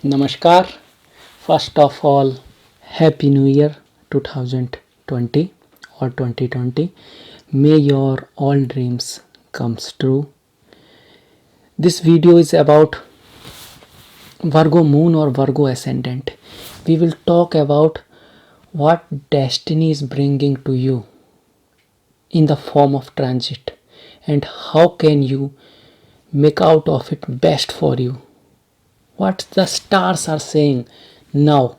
Namaskar. First of all, Happy New Year 2020 or 2020. May your all dreams comes true. This video is about Virgo moon or Virgo ascendant. We will talk about what destiny is bringing to you in the form of transit and how can you make out of it best for you. What the stars are saying now,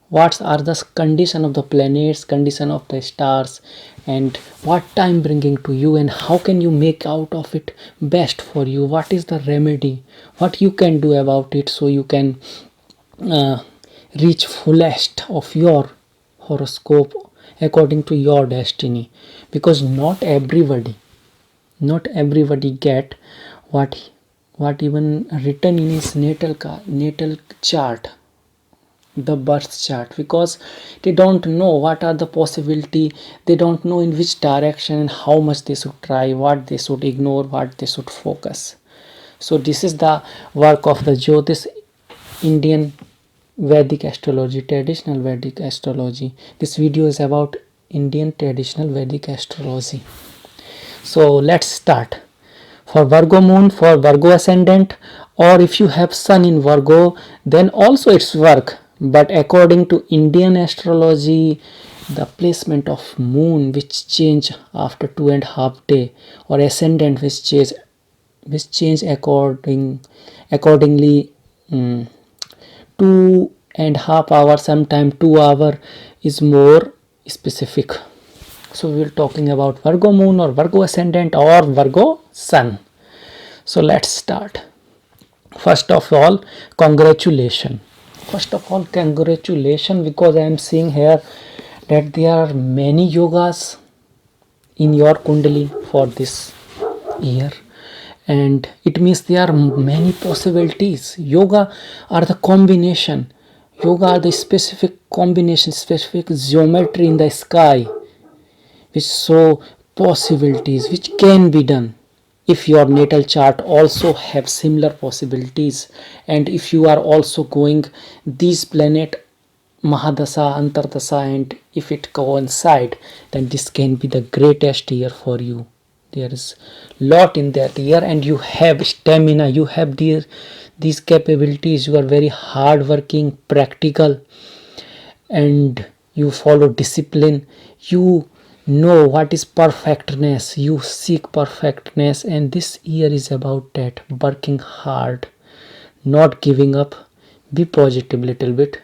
what are the condition of the planets, condition of the stars, and what time bringing to you, and how can you make out of it best for you, what is the remedy, what you can do about it so you can uh, reach fullest of your horoscope according to your destiny. Because not everybody get what even written in his natal chart, the birth chart, because they don't know what are the possibility, they don't know in which direction and how much they should try, what they should ignore, what they should focus. So this is the work of the Jyotish, Indian Vedic astrology, traditional Vedic astrology. This video is about Indian traditional Vedic astrology. So let's start. For Virgo moon, for Virgo ascendant, or if you have sun in Virgo, then also it's work. But according to Indian astrology, the placement of moon which change after 2.5 days, or ascendant which change accordingly, 2.5 hours, sometime 2 hour is more specific. So we will talking about Virgo moon or Virgo ascendant or Virgo sun. So let's start. First of all, congratulation. Because I am seeing here that there are many yogas in your kundali for this year, and it means there are many possibilities. Yoga are the combination. Yoga are the specific combination, specific geometry in the sky which show possibilities which can be done if your natal chart also have similar possibilities, and if you are also going these planet mahadasa, antardasa, and if it coincide, then this can be the greatest year for you. There is lot in that year, and you have stamina, you have these capabilities, you are very hardworking, practical, and you follow discipline, you know what is perfectness, you seek perfectness, and this year is about that, working hard, not giving up, be positive little bit,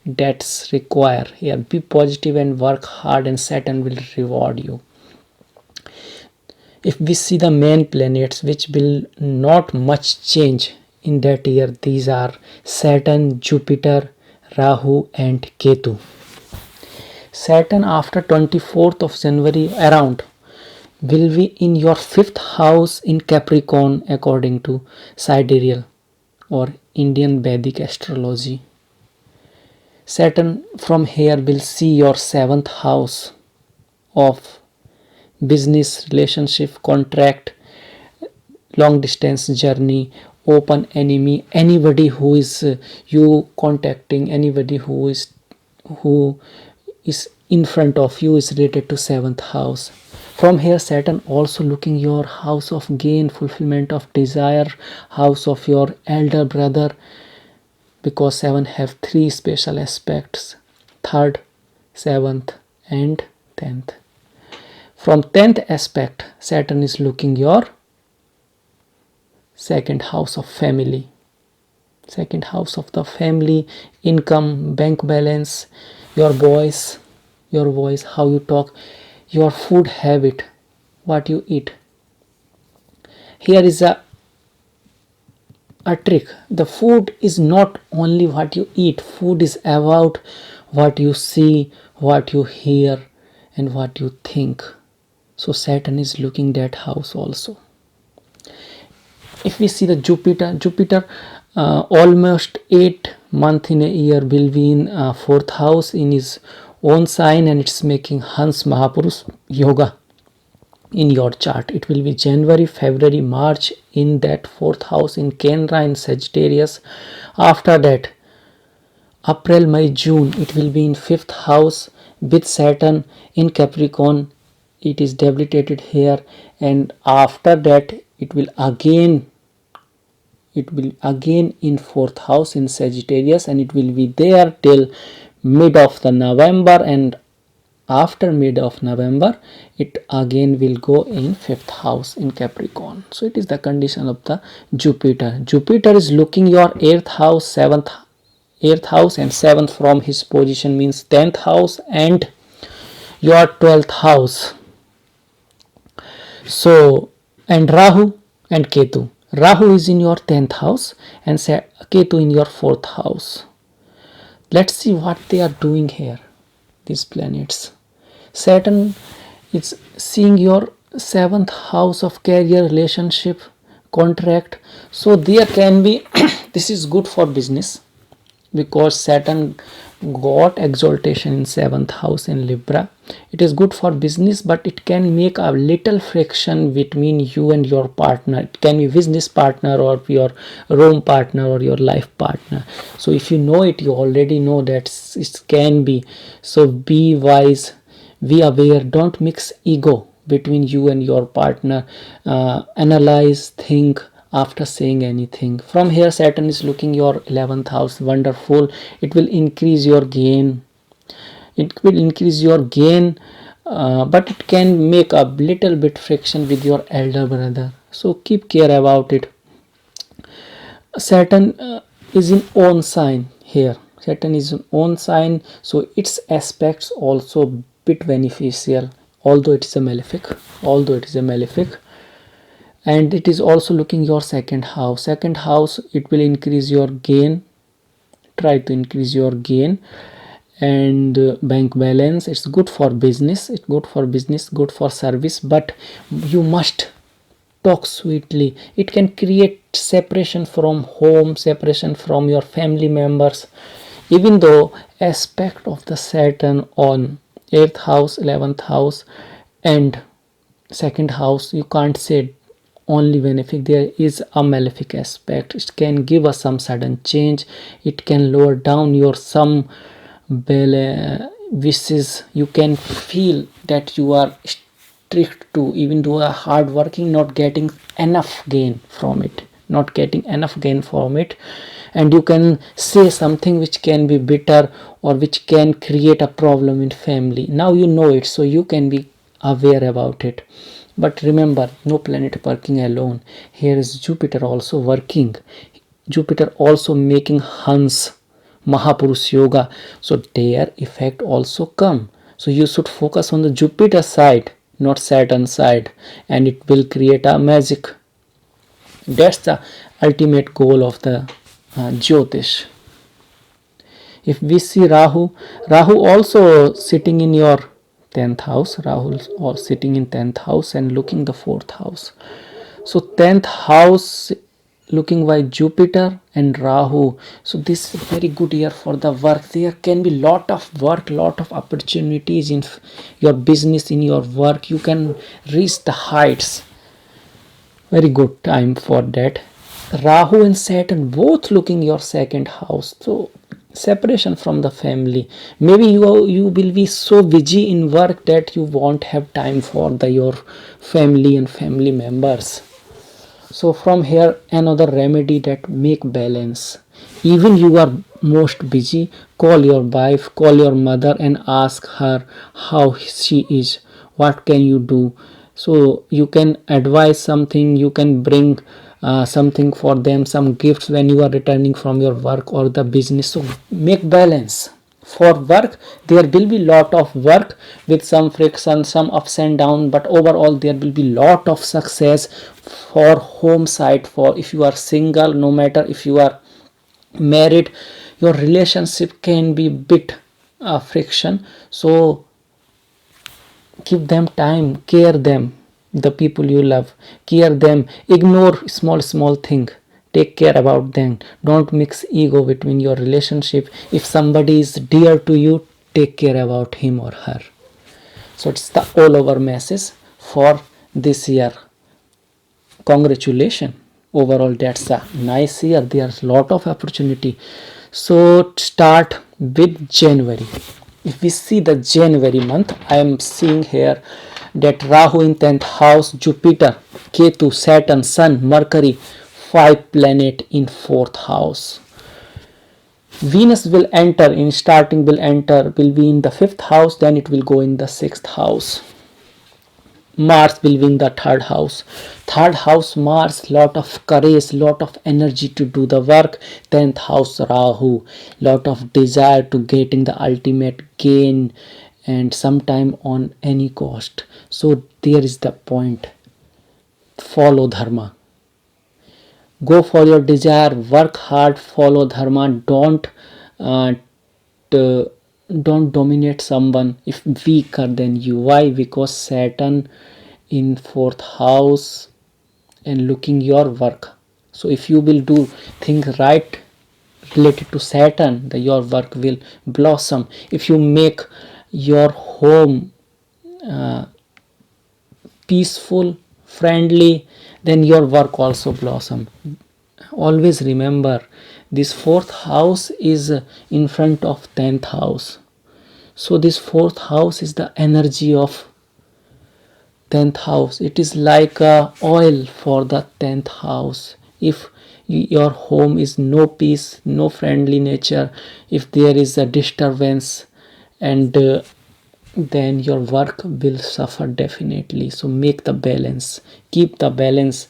that's require here, be positive and work hard and Saturn will reward you. If we see the main planets which will not much change in that year, these are Saturn, Jupiter, Rahu and Ketu. Saturn after 24th of January around will be in your 5th house in Capricorn according to sidereal or Indian Vedic astrology. Saturn from here will see your 7th house of business, relationship, contract, long distance journey, open enemy, anybody who is you contacting, anybody who is in front of you is related to 7th house. From here Saturn also looking your house of gain, fulfillment of desire, house of your elder brother, because 7 have 3 special aspects, 3rd, 7th and 10th. From 10th aspect, Saturn is looking your 2nd house of family, 2nd house of the family, income, bank balance, your voice, how you talk, your food habit, what you eat. Here is a trick. The food is not only what you eat, food is about what you see, what you hear and what you think. So Saturn is looking that house also. If we see the Jupiter almost 8 months in a year will be in 4th house in his own sign, and it's making Hans Mahapurush yoga in your chart. It will be January, February, March in that 4th house in Kendra in Sagittarius. After that April, May, June, it will be in 5th house with Saturn in Capricorn. It is debilitated here, and after that it will again in 4th house in Sagittarius, and it will be there till mid of the November, and after mid of November it again will go in 5th house in Capricorn. So it is the condition of the Jupiter. Jupiter is looking your 8th house, 8th house and 7th from his position, means 10th house and your 12th house. So, and Rahu and Ketu. Rahu is in your 10th house and Ketu in your 4th house. Let's see what they are doing here, these planets. Saturn is seeing your 7th house of career, relationship, contract. So there can be this is good for business, because Saturn got exaltation in 7th house in Libra. It is good for business, but it can make a little friction between you and your partner. It can be business partner or your room partner or your life partner. So if you know it, you already know that it can be. So be wise, be aware, don't mix ego between you and your partner. Analyze, think after saying anything. From here Saturn is looking your 11th house. Wonderful. It will increase your gain. It will increase your gain, but it can make a little bit friction with your elder brother. So keep care about it. Saturn is in own sign here. Saturn is in own sign, so its aspects also bit beneficial, although it is a malefic. And it is also looking your 2nd house. 2nd house, it will increase your gain. Try to increase your gain and bank balance. It's good for business. It's good for business, good for service, but you must talk sweetly. It can create separation from home, separation from your family members. Even though aspect of the Saturn on 8th house, 11th house and 2nd house, you can't say only benefic. There is a malefic aspect. It can give us some sudden change. It can lower down your some wishes. You can feel that you are strict to, even though are hard working, not getting enough gain from it, and you can say something which can be bitter or which can create a problem in family. Now you know it, so you can be aware about it. But remember, no planet working alone. Here is Jupiter also working. Jupiter also making Hans Mahapurush yoga. So their effect also come. So you should focus on the Jupiter side, not Saturn side, and it will create a magic. That's the ultimate goal of the Jyotish. If we see Rahu also sitting in your 10th house. Rahu is all sitting in 10th house and looking the 4th house. So 10th house looking by Jupiter and Rahu. So this is a very good year for the work. There can be lot of work, lot of opportunities in your business, in your work. You can reach the heights. Very good time for that. Rahu and Saturn both looking your 2nd house. So separation from the family. Maybe you will be so busy in work that you won't have time for your family and family members. So from here another remedy that make balance. Even you are most busy, call your wife, call your mother and ask her how she is, what can you do. So you can advise something, you can bring something for them, some gifts when you are returning from your work or the business. So make balance. For work there will be lot of work with some friction, some ups and downs, but overall there will be lot of success. For home side, for if you are single, no matter if you are married, your relationship can be bit friction. So give them time, care them, the people you love, care them, ignore small thing, take care about them. Don't mix ego between your relationship. If somebody is dear to you, take care about him or her. So it's the all over message for this year. Congratulations. Overall that's a nice year. There's lot of opportunity. So start with January. If we see the January month, I am seeing here that Rahu in 10th house, Jupiter, Ketu, Saturn, Sun, Mercury, 5 planet in 4th house. Venus will enter in starting, will be in the 5th house, then it will go in the 6th house. Mars will be in the 3rd house. 3rd house Mars, lot of courage, lot of energy to do the work. 10th house Rahu, lot of desire to getting the ultimate gain and sometime on any cost. So there is the point. Follow dharma. Go for your desire, work hard, follow dharma. Don't dominate someone if weaker than you. Why? Because Saturn in 4th house and looking your work. So if you will do things right related to Saturn, your work will blossom. If you make your home peaceful, friendly, then your work also blossom. Always remember, this 4th house is in front of 10th house. So this 4th house is the energy of 10th house. It is like oil for the 10th house. If your home is no peace, no friendly nature, if there is a disturbance, and then your work will suffer definitely. So make the balance, keep the balance,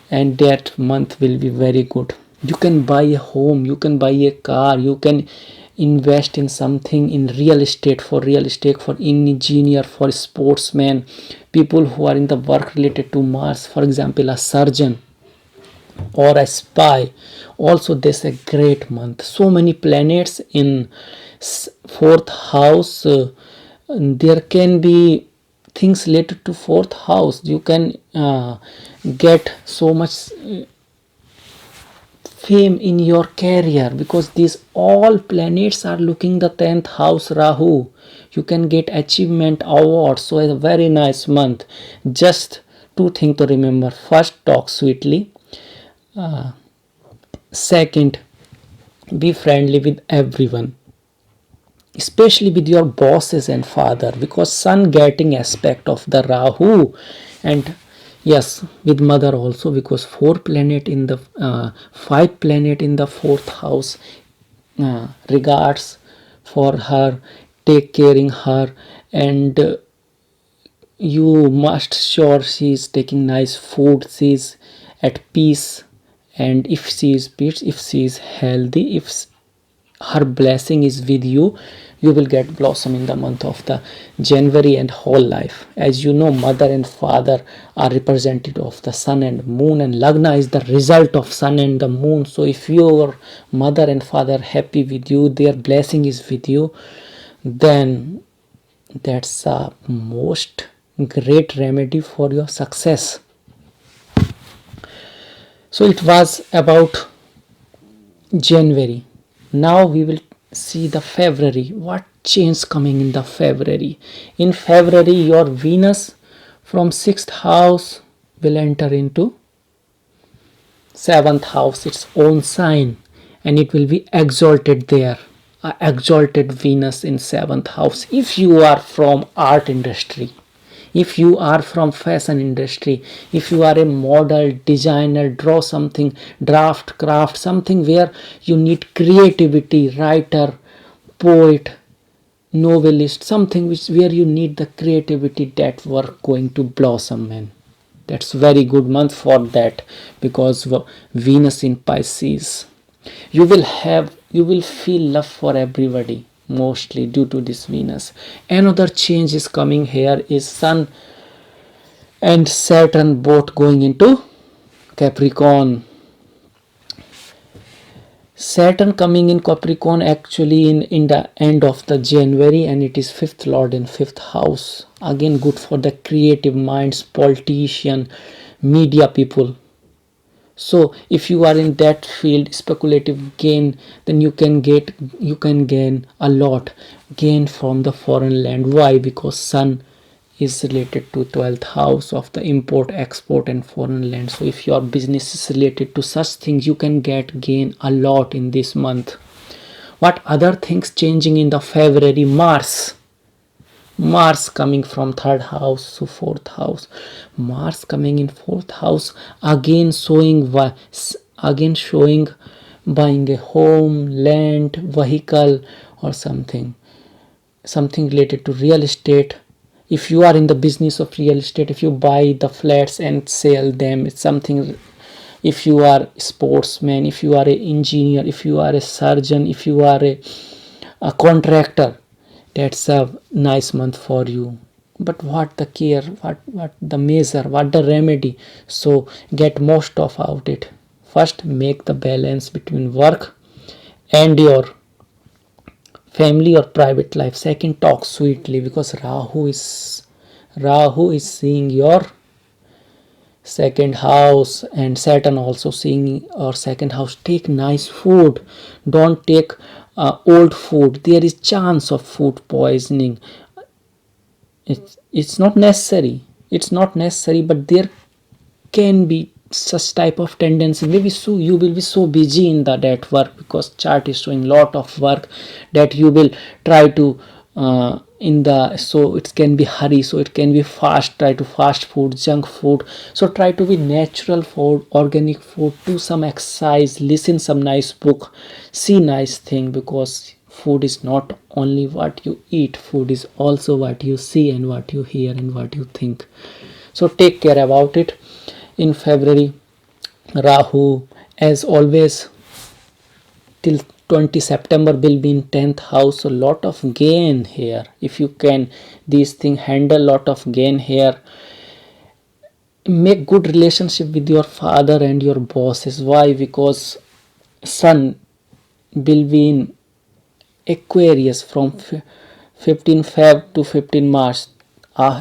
and that month will be very good. You can buy a home, you can buy a car, you can invest in something, in real estate, for engineer, for sportsmen, people who are in the work related to Mars, for example a surgeon or a spy. Also this is a great month. So many planets in 4th house. There can be things related to 4th house. You can get so much fame in your career, because these all planets are looking the 10th house Rahu. You can get achievement awards. So it's a very nice month. Just 2 things to remember. First, talk sweetly. Second, be friendly with everyone, especially with your bosses and father, because sun getting aspect of the Rahu, and yes, with mother also, because 5 planet in the 4th house regards for her, take caring her, and you must sure she is taking nice food, she is at peace, and if she is peace, if she is healthy, if her blessing is with you, you will get blossom in the month of the January and whole life. As you know, mother and father are representative of the sun and moon, and Lagna is the result of sun and the moon. So if your mother and father are happy with you, their blessing is with you, then that's a most great remedy for your success. So it was about January. Now we will see the February. What change coming in the February? In February, your Venus from 6th house will enter into 7th house, its own sign, and it will be exalted there. Exalted Venus in 7th house. If you are from art industry, if you are from fashion industry, if you are a model, designer, draw something, draft, craft, something where you need creativity, writer, poet, novelist, something where you need the creativity, that work going to blossom, man. That's very good month for that, because Venus in Pisces. You will feel love for everybody, mostly due to this Venus. Another change is coming here is Sun and Saturn both going into Capricorn. Saturn coming in Capricorn actually in the end of the January, and it is 5th lord in 5th house. Again good for the creative minds, politician, media people. So if you are in that field, speculative gain, then you can gain a lot, gain from the foreign land. Why? Because Sun is related to 12th house of the import, export and foreign land. So if your business is related to such things, you can gain a lot in this month. What other things changing in the February? Mars coming from third house to fourth house. Mars coming in fourth house, again showing buying a home, land, vehicle, or something related to real estate. If you are in the business of real estate, if you buy the flats and sell them, it's something. If you are a sportsman, if you are an engineer, if you are a surgeon, if you are a contractor, that's a nice month for you. But what the care, what the measure, what the remedy? So get most of out it. First, make the balance between work and your family or private life. Second, talk sweetly, because Rahu is seeing your second house, and Saturn also seeing our second house. Take nice food, don't take old food. There is chance of food poisoning. It's not necessary, but there can be such type of tendency. Maybe so you will be so busy in that work, because chart is showing lot of work that you will try to so it can be hurry, so it can be fast, try to fast food, junk food. So try to be natural food, organic food, do some exercise, listen some nice book, see nice thing, because food is not only what you eat, food is also what you see and what you hear and what you think. So take care about it. In February, Rahu, as always, till 20 September will be in 10th house, so lot of gain here. If you can these things handle, lot of gain here. Make good relationship with your father and your bosses. Why? Because Sun will be in Aquarius from 15 Feb to 15 March.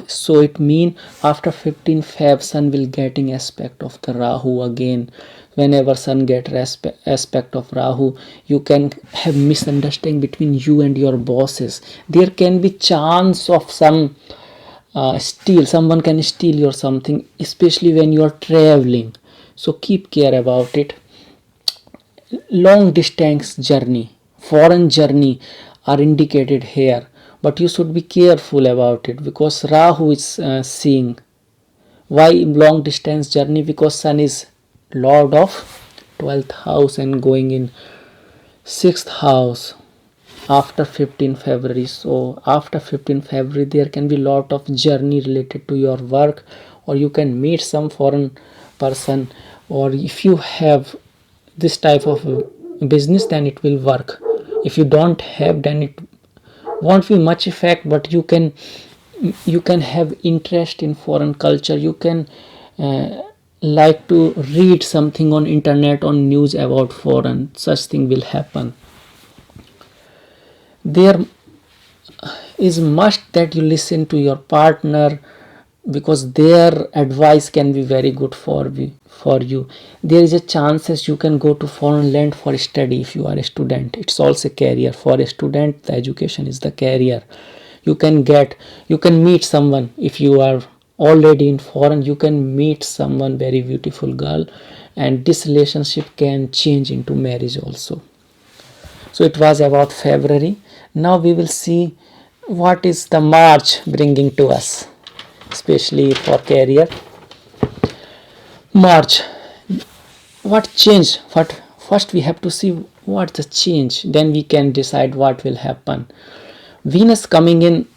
So it means after 15 Feb, Sun will getting aspect of the Rahu again. Whenever Sun get aspect of Rahu, you can have misunderstanding between you and your bosses. There can be chance of some someone can steal your something, especially when you are traveling. So keep care about it. Long distance journey, foreign journey are indicated here, but you should be careful about it, because Rahu is seeing. Why long distance journey? Because Sun is Lord of 12th house and going in 6th house after 15 February. So after 15 February there can be lot of journey related to your work, or you can meet some foreign person, or if you have this type of business, then it will work. If you don't have, then it won't be much effect, but you can have interest in foreign culture. You can like to read something on internet, on news about foreign, such thing will happen. There is must that you listen to your partner, because their advice can be very good for you. There is a chances you can go to foreign land for study. If you are a student, it's also a career. For a student, the education is the career. You can meet someone. If you are already in foreign, you can meet someone very beautiful girl, and this relationship can change into marriage also. So it was about February. Now we will see what is the March bringing to us, especially for career. March, what change? First we have to see what the change, then we can decide what will happen. Venus coming in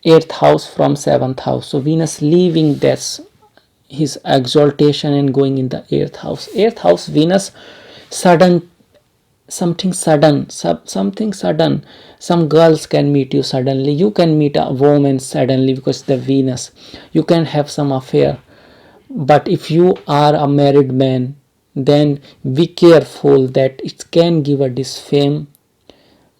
8th house from 7th house. So Venus leaving his exaltation and going in the 8th house. 8th house, Venus, something sudden. Some girls can meet you suddenly. You can meet a woman suddenly, because the Venus. You can have some affair. But if you are a married man, then be careful that it can give a disfame.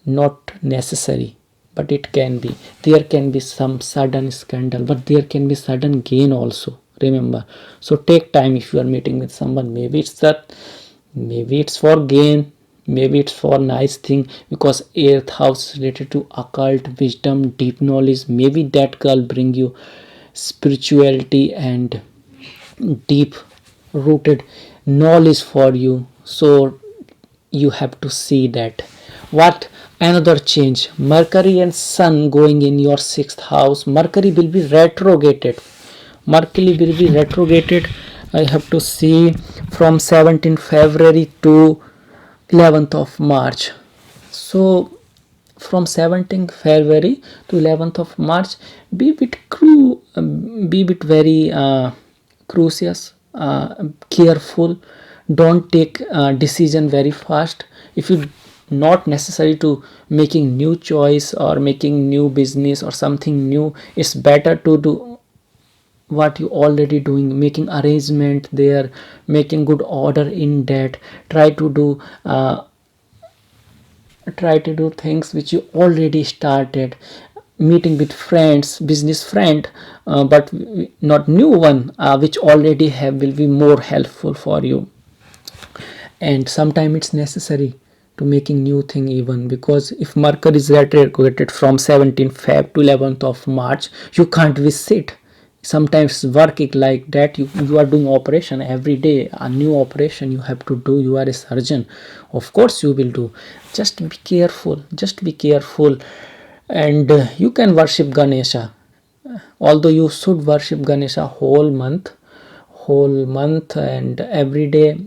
Not necessary, but it can be. There can be some sudden scandal, but there can be sudden gain also, remember. So take time. If you are meeting with someone, maybe it's for gain, maybe it's for nice thing, because 8th house is related to occult, wisdom, deep knowledge. Maybe that girl bring you spirituality and deep rooted knowledge for you. So you have to see that What another change? Mercury and Sun going in your 6th house. Mercury will be retrograded. Mercury will be retrograded. I have to see from 17th February to 11th of March. So from 17th February to 11th of March, be bit very cautious, careful. Don't take decision very fast. If you not necessary to making new choice or making new business or something new, it's better to do what you already doing, making arrangement there, making good order in that. Try to do things which you already started, meeting with friends, business friend, but not new one, which already have will be more helpful for you. And sometimes it's necessary to making new thing, even because if Mercury is retrograded from 17th Feb to 11th of March, you can't visit. Sometimes working like that, you are doing operation every day, a new operation you have to do. You are a surgeon, of course you will do. Just be careful, and you can worship Ganesha, although you should worship Ganesha whole month and every day,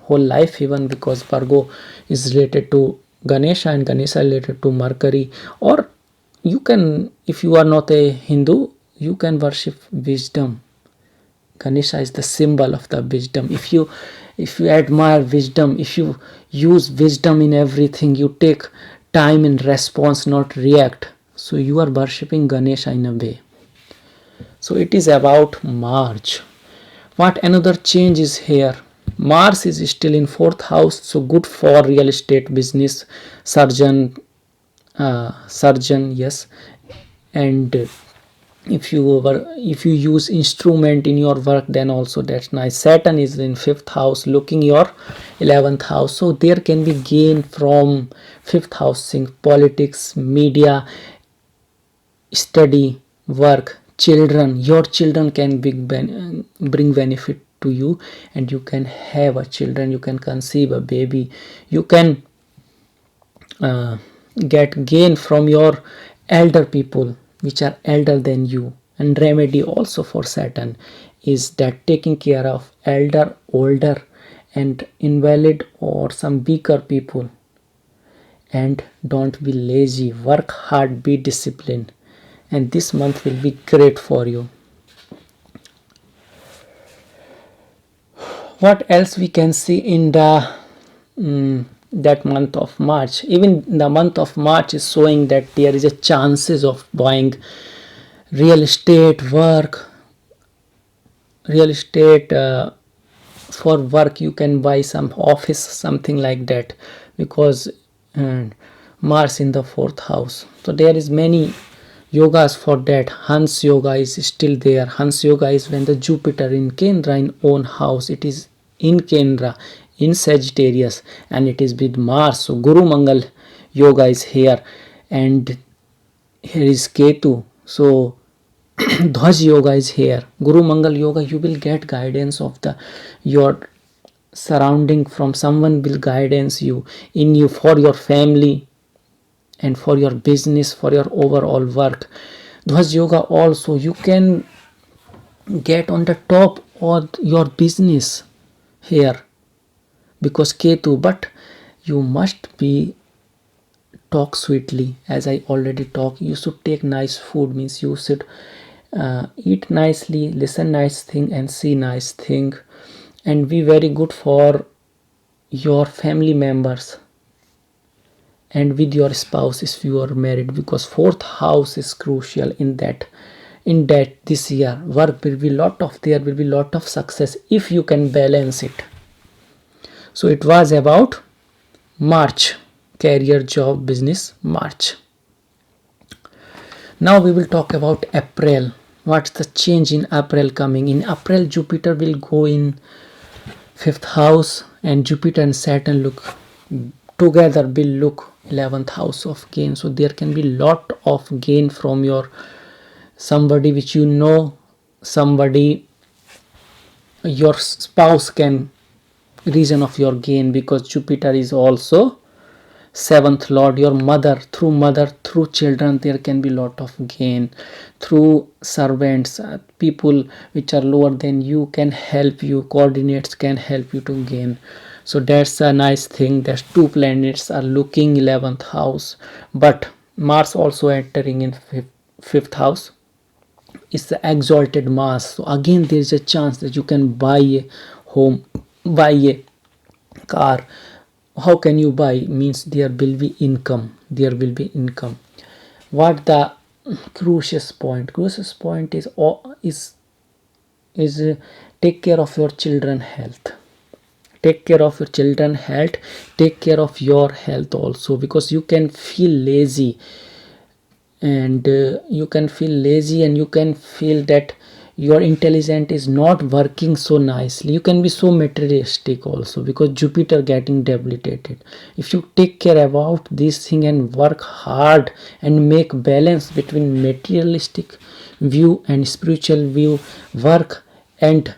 whole life, even because Virgo is related to Ganesha and Ganesha related to Mercury. Or you can, if you are not a Hindu, you can worship wisdom. Ganesha is the symbol of the wisdom. If you admire wisdom, if you use wisdom in everything, you take time and response, not react, so you are worshipping Ganesha in a way. So it is about March. What another change is here? Mars is still in 4th house, so good for real estate business, surgeon, yes. And if you use instrument in your work, then also that's nice. Saturn is in 5th house, looking your 11th house, so there can be gain from 5th house thing, politics, media, study, work, children. Your children can bring benefit to you, and you can have a children, you can conceive a baby, you can get gain from your elder people which are elder than you. And remedy also for Saturn is that taking care of older and invalid or some weaker people. And don't be lazy, work hard, be disciplined, and this month will be great for you. What else we can see in the that month of March? Even the month of March is showing that there is a chances of buying real estate for work. You can buy some office, something like that, because Mars in the 4th house. So there is many yogas for that. Hans yoga is still there. Hans yoga is when the Jupiter in Kendra in own house, it is in Kendra in Sagittarius, and it is with Mars. So Guru Mangal yoga is here, and here is Ketu. So Dhwaj yoga is here. Guru Mangal yoga, you will get guidance of your surrounding, from someone will guidance you in you, for your family and for your business, for your overall work. Dhwaj yoga also, you can get on the top of your business here because Ketu. But you must be talk sweetly, as I already talked. You should take nice food, means you should eat nicely, listen nice thing, and see nice thing, and be very good for your family members and with your spouse if you are married, because 4th house is crucial in that this year. Work will be there will be lot of success if you can balance it. So it was about March, career, job, business, March. Now we will talk about April. What's the change in April coming? In April, Jupiter will go in 5th house, and Jupiter and Saturn look together will look 11th house of gain. So there can be lot of gain from your somebody which you know, somebody, your spouse can reason of your gain, because Jupiter is also seventh lord, your mother, through children there can be lot of gain. Through servants, people which are lower than you can help you, coordinates can help you to gain. So that's a nice thing that two planets are looking 11th house, but Mars also entering in fifth house. It's the exalted Mars, so again there is a chance that you can buy a home, buy a car. How can you buy? Means there will be income, what the crucius point is take care of your children health, take care of your children health, take care of your health also, because you can feel lazy, and you can feel that your intelligence is not working so nicely. You can be so materialistic also, because Jupiter getting debilitated. If you take care about this thing and work hard and make balance between materialistic view and spiritual view, work and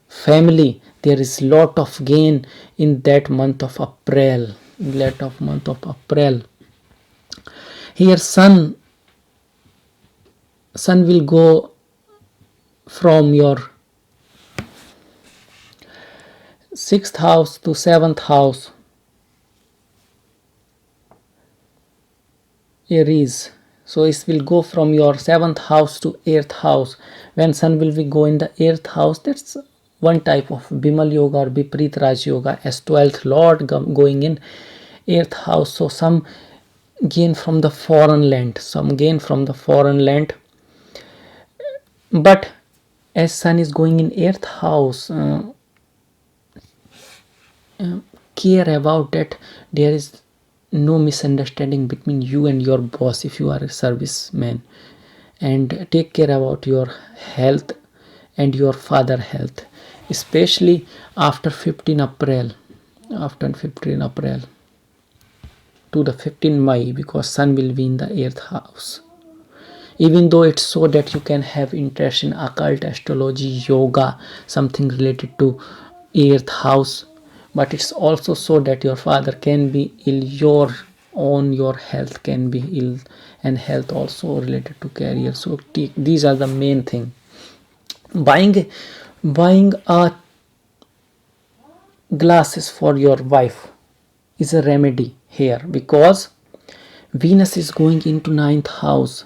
family, there is lot of gain in that month of April. Here sun will go from your 6th house to 7th house, Aries. So it will go from your 7th house to 8th house. When sun will be go in the 8th house, that's one type of Bimal yoga or Viprit Raj yoga, as 12th lord going in 8th house. So some gain from the foreign land, but as sun is going in 8th house, care about that there is no misunderstanding between you and your boss if you are a serviceman, and take care about your health and your father health, especially after 15 April to the 15 May, because sun will be in the 8th house. Even though it's so that you can have interest in occult, astrology, yoga, something related to 8th house, but it's also so that your father can be ill, your health can be ill, and health also related to career. So these are the main thing. Buying a glasses for your wife is a remedy here, because Venus is going into 9th house,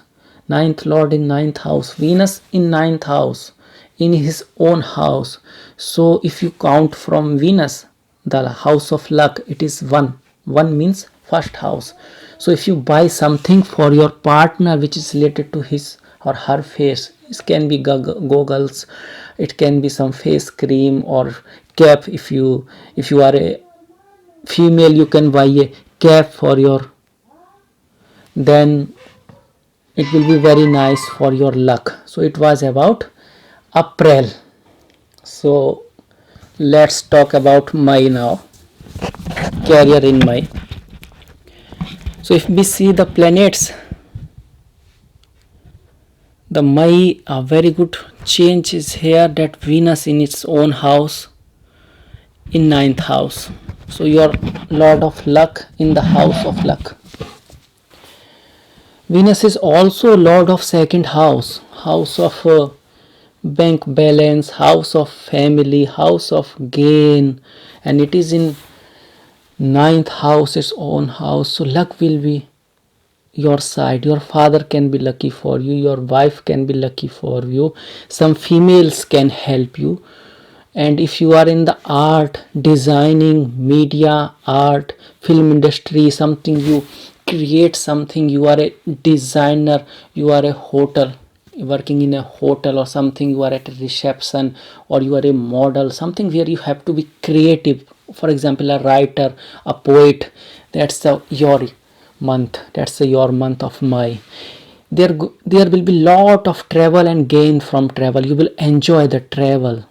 9th lord in 9th house, Venus in 9th house, in his own house. So if you count from Venus, the house of luck, it is 1 means first house. So if you buy something for your partner which is related to his or her face, it can be goggles, it can be some face cream or cap. If you are a female, you can buy a cap for your, then it will be very nice for your luck. So it was about April. So let's talk about May now, career in May. So if we see the planets, the May, a very good change is here, that Venus in its own house in 9th house. So your lord of luck in the house of luck. Venus is also lord of 2nd house, house of bank balance, house of family, house of gain, and it is in 9th house, its own house. So luck will be your side. Your father can be lucky for you, your wife can be lucky for you, some females can help you. And if you are in the art, designing, media, art, film industry, something you create, something, you are a designer, you are a hotel, working in a hotel or something, you are at a reception, or you are a model, something where you have to be creative, for example a writer, a poet, that's your month, your month of May. There will be lot of travel and gain from travel. You will enjoy the travel,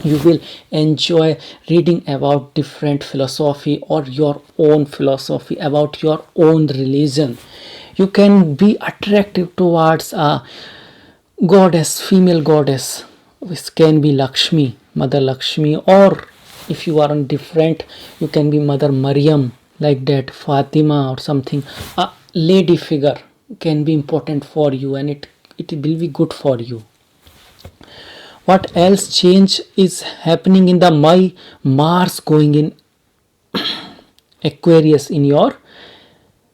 you will enjoy reading about different philosophy or your own philosophy, about your own religion. You can be attractive towards a goddess, female goddess, which can be Lakshmi, Mother Lakshmi, or if you are on different, you can be Mother Maryam, like that, Fatima or something. A lady figure can be important for you, and it will be good for you. What else change is happening in the Mars going in Aquarius in your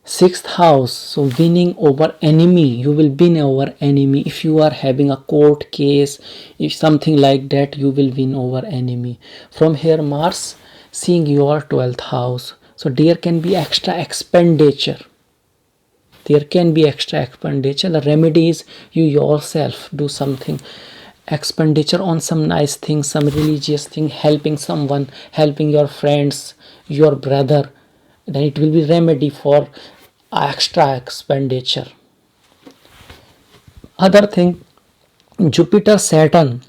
sixth house. So winning over enemy, you will win over enemy. If you are having a court case, if something like that, you will win over enemy. From here Mars seeing your 12th house, so there can be extra expenditure. There can be extra expenditure. The remedy is you yourself do something expenditure on some nice things, some religious thing, helping someone, helping your friends, your brother. Then it will be remedy for extra expenditure. Other thing, Jupiter, Saturn,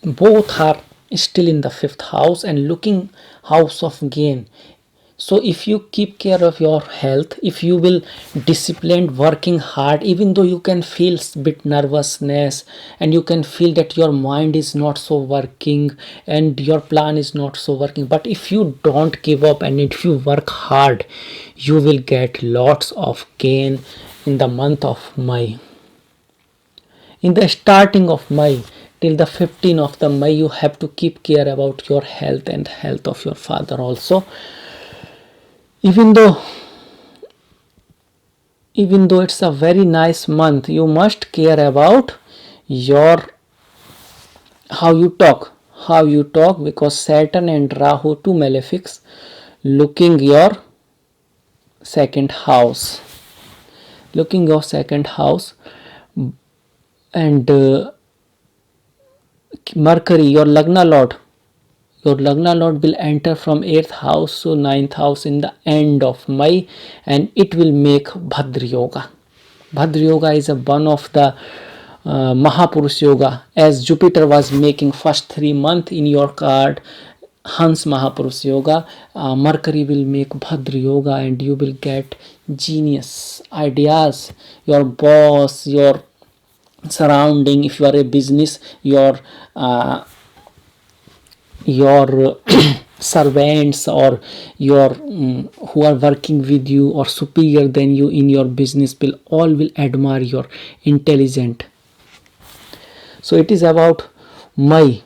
both are still in the fifth house and looking house of gain. So if you keep care of your health, if you will disciplined working hard, even though you can feel bit nervousness and you can feel that your mind is not so working and your plan is not so working, but if you don't give up and if you work hard, you will get lots of gain in the month of May. In the starting of May till the 15th of the May, you have to keep care about your health and health of your father also. Even though it's a very nice month, you must care about your how you talk, because Saturn and Rahu, two malefics, looking your second house, and Mercury, your Lagna Lord, will enter from 8th house to 9th house in the end of May, and it will make Bhadra Yoga. Bhadra Yoga is one of the Mahapurush Yoga, as Jupiter was making first 3 months in your card, Hans Mahapurush Yoga. Mercury will make Bhadra Yoga and you will get genius ideas. Your boss, your surrounding, if you are a business, your servants or your who are working with you or superior than you in your business will admire your intelligent. So it is about May.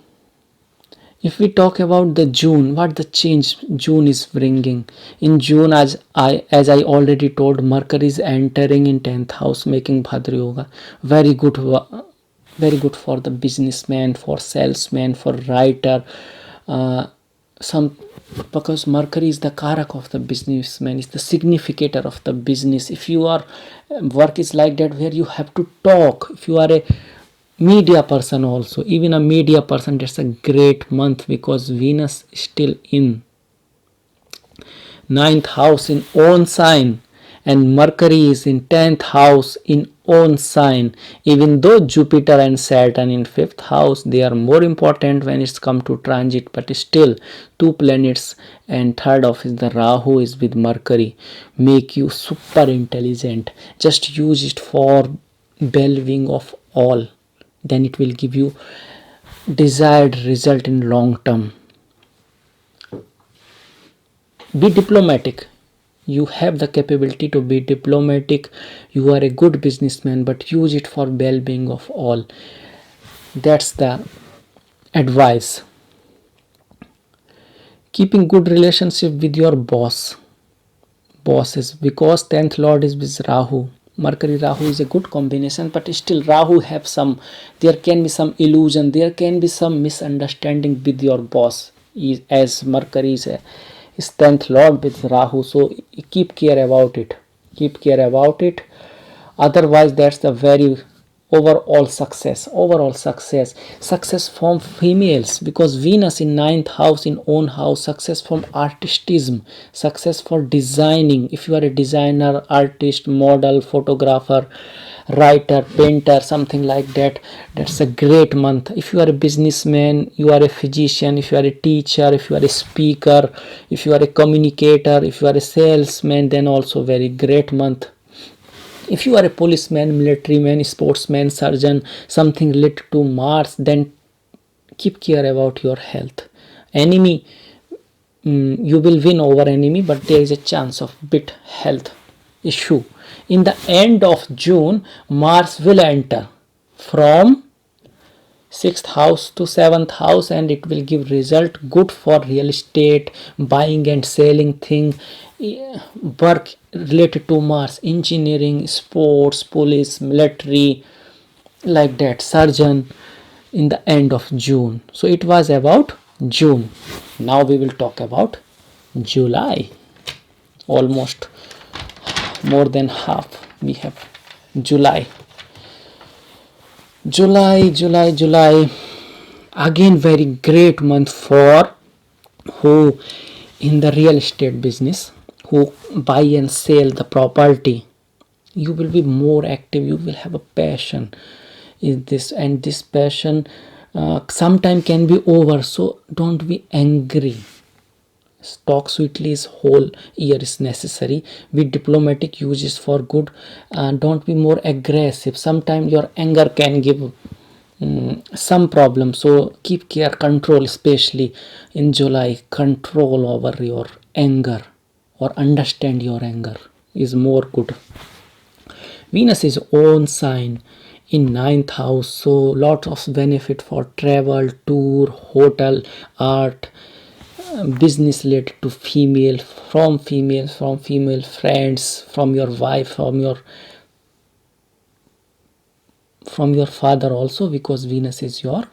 If we talk about the June, what the change June is bringing in June, as I already told, Mercury is entering in 10th house, making Bhadra Yoga. Very good for the businessman, for salesman, for writer. Because Mercury is the karak of the businessman, is the significator of the business. If you are work is like that where you have to talk, if you are a media person also, even a media person, that's a great month because Venus is still in 9th house in own sign and Mercury is in 10th house in own sign. Even though Jupiter and Saturn in 5th house, they are more important when it's come to transit, but still two planets, and third of is the Rahu is with Mercury, make you super intelligent. Just use it for well-being of all, then it will give you desired result in long term. Be diplomatic. You have the capability to be diplomatic. You are a good businessman, but use it for well-being of all. That's the advice. Keeping good relationship with your bosses, because 10th lord is with Rahu. Mercury Rahu is a good combination, but still Rahu have some, there can be some illusion, there can be some misunderstanding with your boss, as Mercury is 10th lord with Rahu. So keep care about it. Otherwise that's the very overall success from females, because Venus in 9th house in own house, success from artistism, success for designing. If you are a designer, artist, model, photographer, writer, painter, something like that, that's a great month. If you are a businessman, you are a physician, if you are a teacher, if you are a speaker, if you are a communicator, if you are a salesman, then also very great month. If you are a policeman, military man, sportsman, surgeon, something related to Mars, then keep care about your health. Enemy you will win over enemy, but there is a chance of bit health issue. In the end of June, Mars will enter from 6th house to 7th house, and it will give result good for real estate, buying and selling thing, work related to Mars, engineering, sports, police, military, like that, surgeon, in the end of June. So it was about June. Now we will talk about July. Almost more than half we have July. July, again very great month for who in the real estate business, who buy and sell the property. You will be more active, you will have a passion in this, and this passion sometime can be over, so don't be angry. Talk sweetly is whole year is necessary, with diplomatic uses for good. Don't be more aggressive, sometimes your anger can give some problem, so keep care, control, especially in July. Control over your anger or understand your anger is more good. Venus is own sign in 9th house, so lot of benefit for travel, tour, hotel, art, business related to female, from female friends, from your wife, from your father also, because Venus is your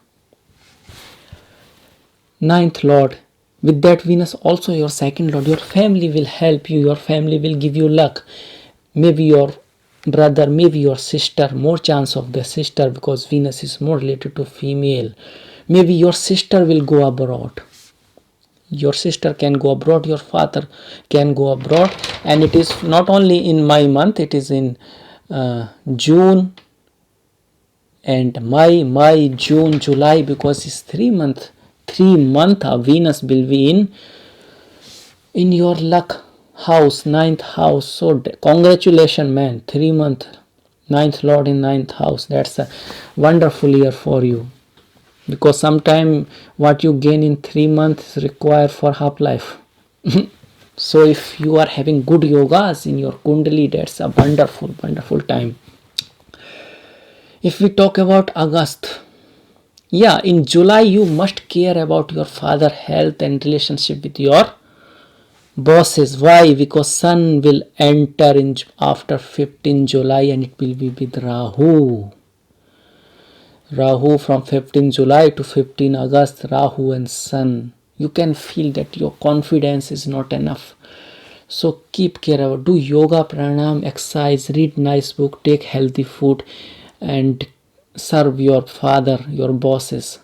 9th lord. With that Venus also your 2nd lord. Your family will help you, your family will give you luck. Maybe your brother, maybe your sister, more chance of the sister, because Venus is more related to female. Maybe your sister will go abroad. Your sister can go abroad, your father can go abroad, and it is not only in my month, it is in June and May, June, July, because it's 3 month Venus will be in your luck house, 9th house. So congratulations, man, 3 month 9th lord in 9th house. That's a wonderful year for you, because sometime what you gain in 3 months require for half life. So if you are having good yogas in your kundali, that's a wonderful time. If we talk about August, yeah, in July you must care about your father health and relationship with your bosses. Why? Because sun will enter in after 15 July, and it will be with Rahu from 15 July to 15 August. Rahu and sun, you can feel that your confidence is not enough, so keep care about, do yoga, pranayam, exercise, read nice book, take healthy food, and serve your father, your bosses.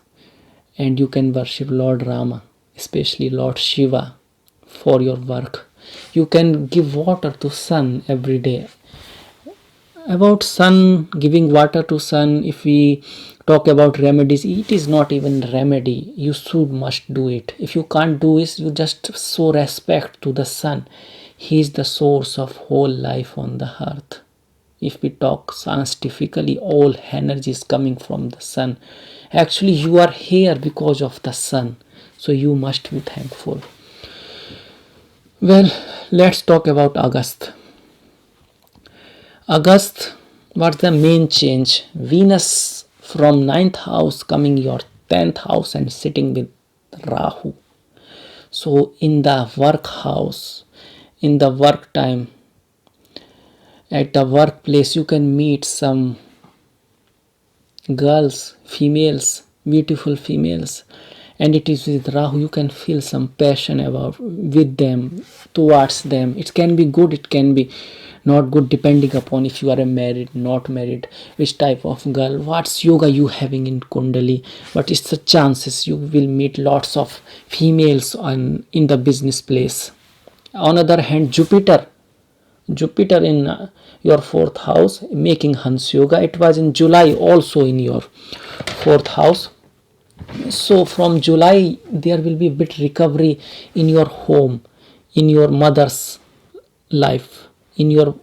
And you can worship Lord Rama, especially Lord Shiva, for your work. You can give water to sun every day. About sun, giving water to sun, if we talk about remedies, it is not even remedy, you must do it. If you can't do it, you just show respect to the sun. He is the source of whole life on the earth. If we talk scientifically, all energy is coming from the sun. Actually you are here because of the sun, so you must be thankful. Well, let's talk about August. What's the main change? Venus from 9th house coming your 10th house and sitting with Rahu. So in the work house, in the work time, at the workplace, you can meet some girls, females, beautiful females, and it is with Rahu. You can feel some passion with them, towards them. It can be good, it can be not good, depending upon if you are married, not married, which type of girl, what's yoga you having in kundali. But it's the chances you will meet lots of females in the business place. On the other hand, Jupiter in your 4th house, making Hans yoga. It was in July also in your 4th house. So from July there will be a bit recovery in your home, in your mother's life, in your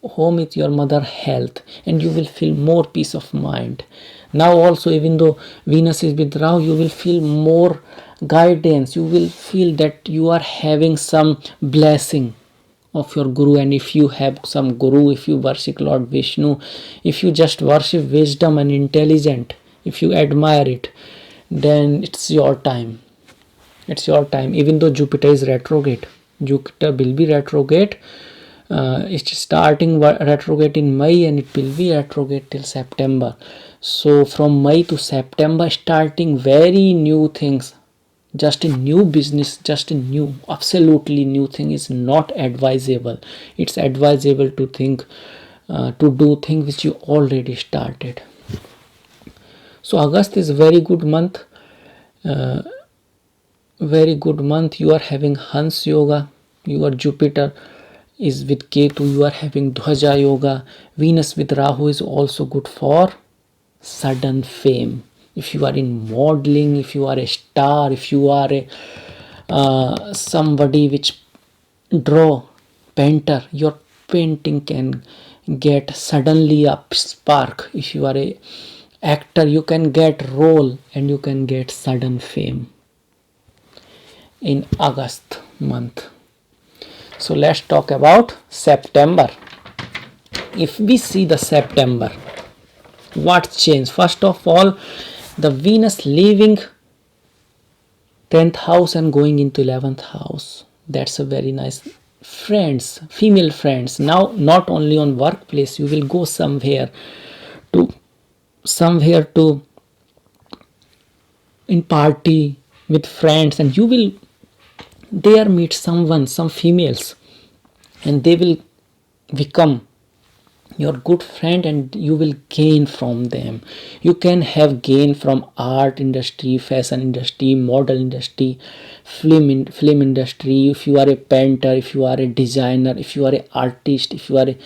home is your mother health, and you will feel more peace of mind. Now also, even though Venus is with Rahu, you will feel more guidance. You will feel that you are having some blessing of your guru. And if you have some guru, if you worship Lord Vishnu, if you just worship wisdom and intelligence, if you admire it, then it's your time. It's your time. Even though Jupiter is retrograde, Jupiter will be retrograde. It's starting retrograde in May, and it will be retrograde till September. So from May to September, starting very new things, just a new business, just a new, absolutely new thing is not advisable. It's advisable to think, to do things which you already started. So August is a very good month. Very good month. You are having Hans yoga. Your Jupiter is with Ketu. You are having Dhwaja yoga. Venus with Rahu is also good for sudden fame. If you are in modeling, if you are a star, if you are a somebody which draw painter, your painting can get suddenly a spark. If you are a actor, you can get role and you can get sudden fame in August month. So let's talk about September. If we see the September, what changed? First of all, the Venus leaving 10th house and going into 11th house. That's a very nice. Friends, female friends. Now not only on workplace, you will go somewhere to in party with friends, and you will there meet someone, some females, and they will become your good friend, and you will gain from them. You can have gain from art industry, fashion industry, model industry, film industry. If you are a painter, if you are a designer, if you are an artist, if you are a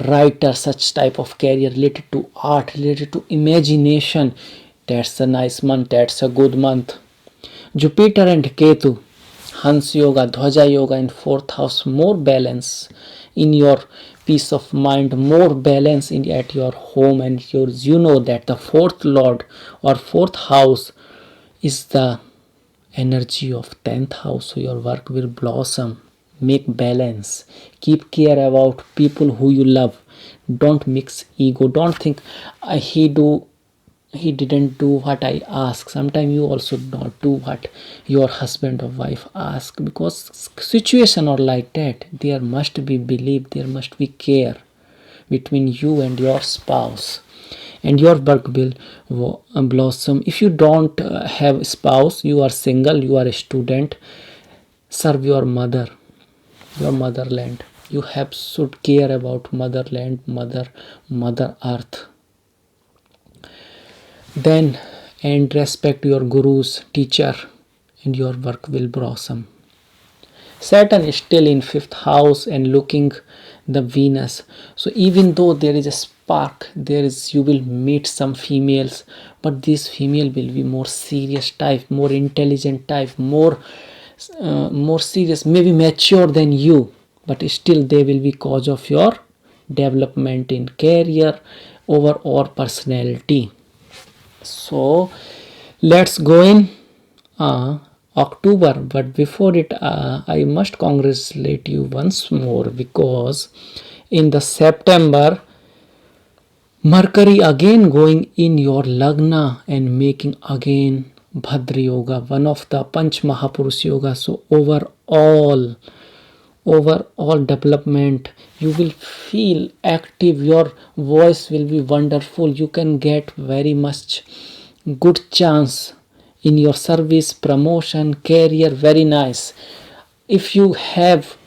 writer, such type of career related to art, related to imagination, that's a nice month. That's a good month. Jupiter and Ketu, Hans yoga, Dhwaja yoga in 4th house, more balance in your peace of mind, more balance at your home and yours. You know that the 4th lord or 4th house is the energy of 10th house, so your work will blossom. Make balance, keep care about people who you love. Don't mix ego. Don't think he didn't do what I ask. Sometimes you also not do what your husband or wife ask, because situation are like that. There must be belief, there must be care between you and your spouse, and your work will blossom. If you don't have a spouse, you are single, you are a student, serve your mother, your motherland. You have should care about motherland, mother earth. Then, and respect your gurus, teacher, and your work will blossom. Saturn is still in 5th house and looking the Venus. So even though there is a spark, you will meet some females, but this female will be more serious type, more intelligent type, more serious, maybe mature than you, but still they will be cause of your development in career over or personality. So let's go in October, but before it I must congratulate you once more, because in the September Mercury again going in your Lagna and making again Bhadra yoga, one of the Panch Mahapurush yoga. So overall development, you will feel active, your voice will be wonderful, you can get very much good chance in your service, promotion, career, very nice. If you have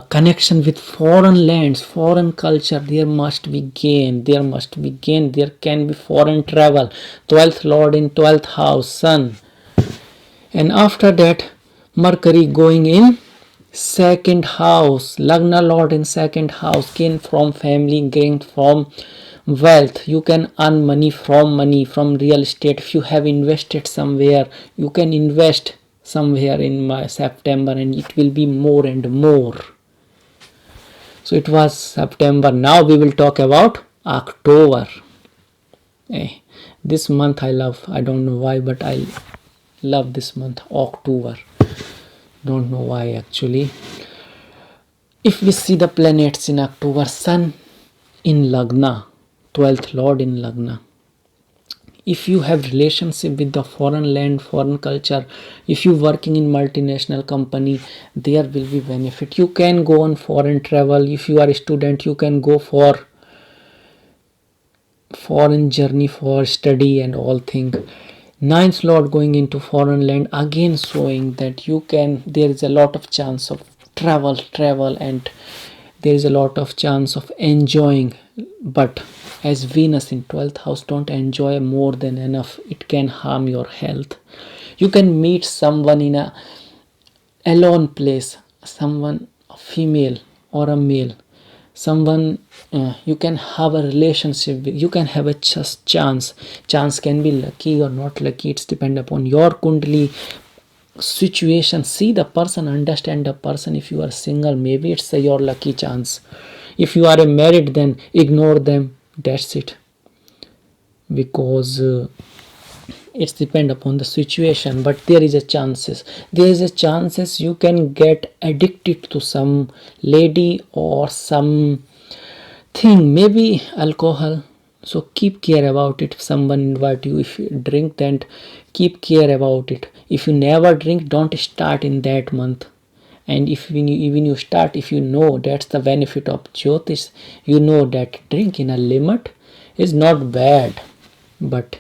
connection with foreign lands, foreign culture, there must be gain, there can be foreign travel. 12th lord in 12th house, sun, and after that Mercury going in 2nd house, Lagna lord in 2nd house, gain from family, gain from wealth. You can earn money from real estate. If you have invested somewhere, you can invest somewhere in my September, and it will be more and more. So it was September. Now we will talk about October. This month I love. I don't know why, but I love this month, October. Don't know why actually. If we see the planets in October, Sun in Lagna, 12th Lord in Lagna. If you have relationship with the foreign land, foreign culture, if you working in multinational company, there will be benefit. You can go on foreign travel. If you are a student, you can go for foreign journey for study and all thing. Ninth Lord going into foreign land, again showing that you can, there is a lot of chance of travel, and there is a lot of chance of enjoying. But as Venus in 12th house, don't enjoy more than enough. It can harm your health. You can meet someone in a alone place, someone, a female or a male, someone you can have a relationship with. You can have a just chance can be lucky or not lucky. It's depend upon your kundali situation. See the person, understand the person. If you are single, maybe it's your lucky chance. If you are a married, then ignore them. That's it. Because it's depend upon the situation, but there is a chances you can get addicted to some lady or some thing, maybe alcohol. So keep care about it. If someone invite you, if you drink, then keep care about it. If you never drink, don't start in that month. And if even you start, if you know, that's the benefit of Jyotish, you know that drink in a limit is not bad, but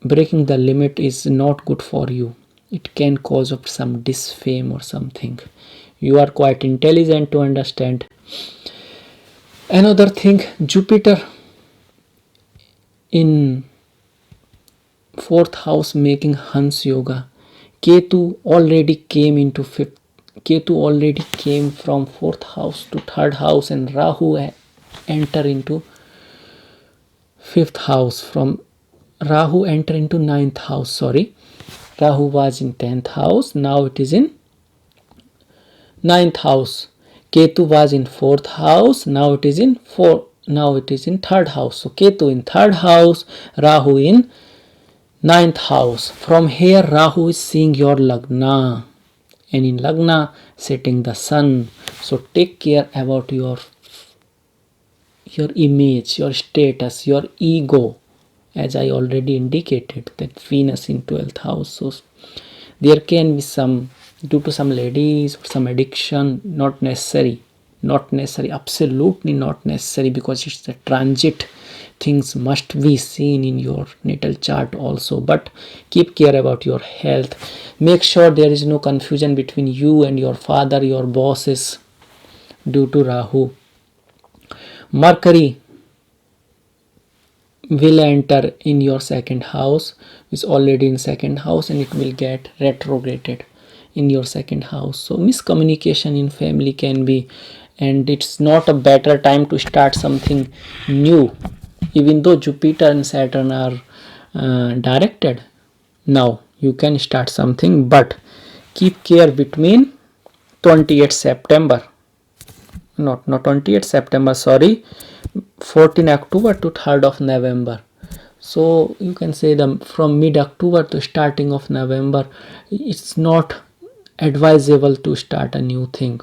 breaking the limit is not good for you. It can cause of some disfame or something. You are quite intelligent to understand. Another thing, Jupiter in 4th house making Hans yoga. Ketu already came into 5th. Ketu already came from 4th house to 3rd house, and Rahu enter into 5th house. From Rahu enter into 9th house. Sorry, Rahu was in 10th house. Now it is in 9th house. Ketu was in 4th house. Now it is in 3rd house. So Ketu in 3rd house, Rahu in 9th house. From here Rahu is seeing your Lagna, and in Lagna setting the Sun. So take care about your image, your status, your ego, as I already indicated that Venus in 12th house. So there can be some, due to some ladies or some addiction, not necessary, absolutely not necessary, because it's a transit. Things must be seen in your natal chart also, but keep care about your health. Make sure there is no confusion between you and your father, your bosses, due to Rahu. Mercury will enter in your 2nd house, is already in 2nd house, and it will get retrograded in your 2nd house. So miscommunication in family can be, and it's not a better time to start something new. Even though Jupiter and Saturn are directed, now you can start something, but keep care between 28 September, not 28 September, sorry, 14 October to 3rd of November. So you can say from mid-October to starting of November, it's not advisable to start a new thing.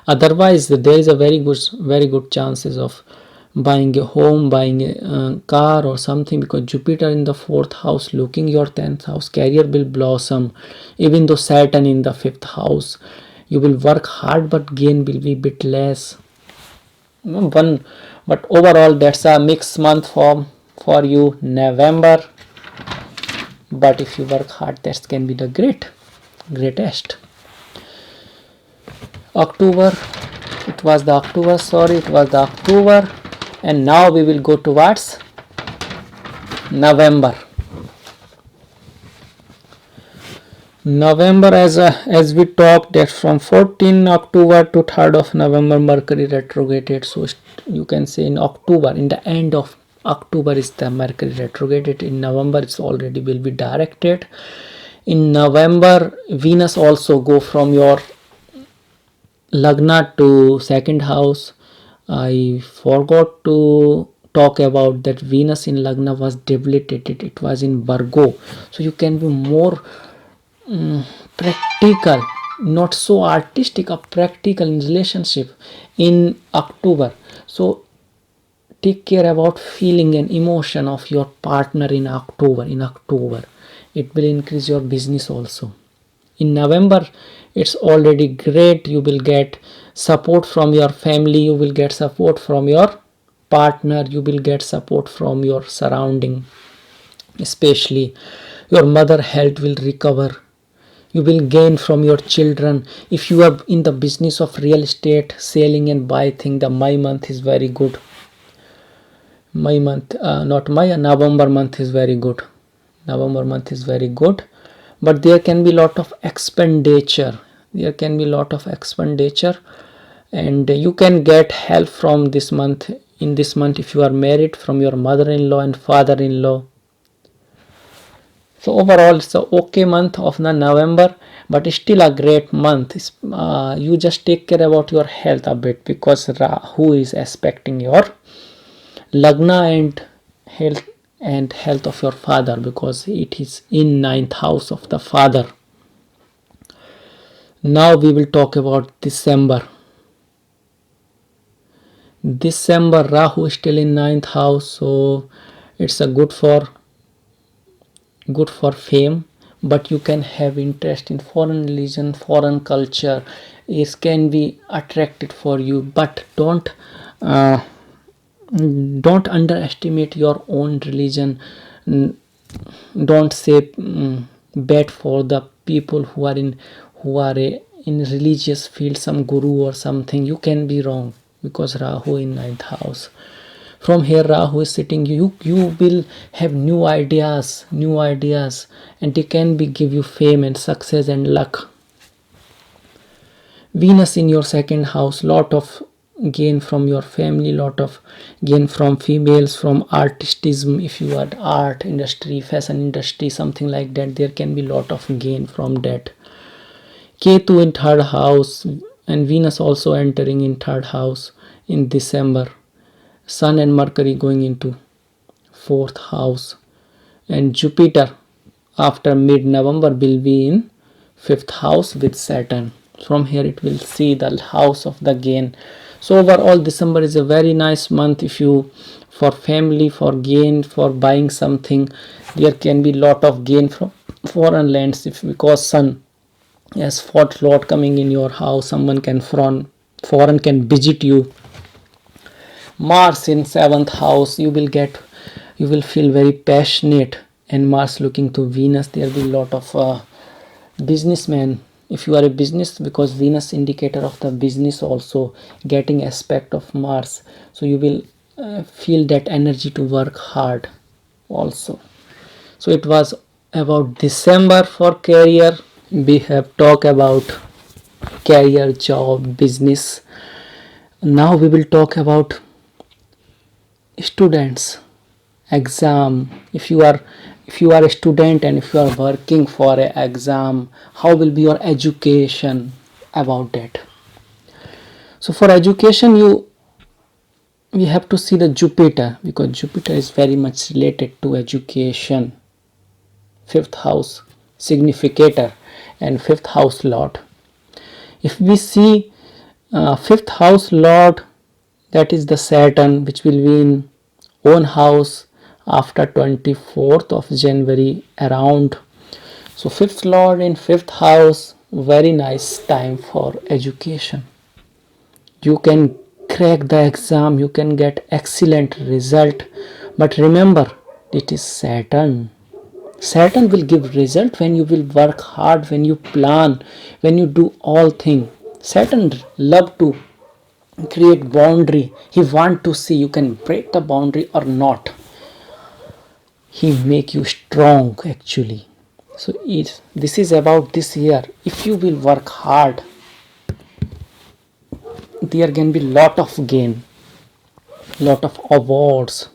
Otherwise, there is a very good chances of buying a home, buying a car or something, because Jupiter in the 4th house looking your 10th house, career will blossom. Even though Saturn in the 5th house, you will work hard, but gain will be bit less. But overall, that's a mixed month for you, November. But if you work hard, that can be the greatest. October, it was the October, and now we will go towards November. As we talked, that from 14 October to 3rd of November Mercury retrograded. So you can say in October, in the end of October is the Mercury retrograded. In November it's already will be directed. In November Venus also go from your Lagna to second house. I forgot to talk about that Venus in Lagna was debilitated. It was in Virgo. So you can be more practical, not so artistic, a practical in relationship in October. So take care about feeling and emotion of your partner in October it will increase your business also. In November it's already great. You will get support from your family, you will get support from your partner, you will get support from your surrounding, especially your mother health will recover. You will gain from your children. If you are in the business of real estate, selling and buy thing, the May month is very good. My month, not my, November month is very good. November month is very good, but there can be lot of expenditure. There can be lot of expenditure, and you can get help from this month. In this month, if you are married, from your mother-in-law and father-in-law. So overall, it's a okay month of the November, but it's still a great month. You just take care about your health a bit, because Rahu is aspecting your Lagna and health of your father, because it is in ninth house of the father. Now we will talk about December. Rahu is still in ninth house, so it's a good for fame, but you can have interest in foreign religion, foreign culture. It can be attracted for you, but don't underestimate your own religion. Don't say bad for the people who are in religious field, some guru or something. You can be wrong, because Rahu in ninth house. From here Rahu is sitting, you will have new ideas, and they can be give you fame and success and luck. Venus in your second house, lot of gain from your family, lot of gain from females, from artistism. If you are art industry, fashion industry, something like that, there can be lot of gain from that. Ketu in third house, and Venus also entering in third house in December. Sun and Mercury going into fourth house, and Jupiter after mid-November will be in fifth house with Saturn. From here it will see the house of the gain. So overall December is a very nice month. If you, for family, for gain, for buying something, there can be lot of gain from foreign lands, because Sun as fourth lord coming in your house, someone can foreign can visit you. Mars in seventh house, you will feel very passionate, and Mars looking to Venus, there will be lot of businessmen. If you are a business, because Venus indicator of the business also getting aspect of Mars, so you will feel that energy to work hard also. So it was about December for career. We have talked about career, job, business. Now we will talk about students, exam. If you are a student and if you are working for an exam, how will be your education about that? So for education, we have to see the Jupiter, because Jupiter is very much related to education. Fifth house significator and fifth house lord. If we see fifth house lord, that is the Saturn, which will be in own house after 24th of January around. So fifth lord in fifth house, very nice time for education. You can crack the exam, you can get excellent result, but remember, it is Saturn. Saturn will give result when you will work hard, when you plan, when you do all things. Saturn love to create boundary. He want to see you can break the boundary or not. He make you strong actually. So this is about this year. If you will work hard, there can be lot of gain, lot of awards,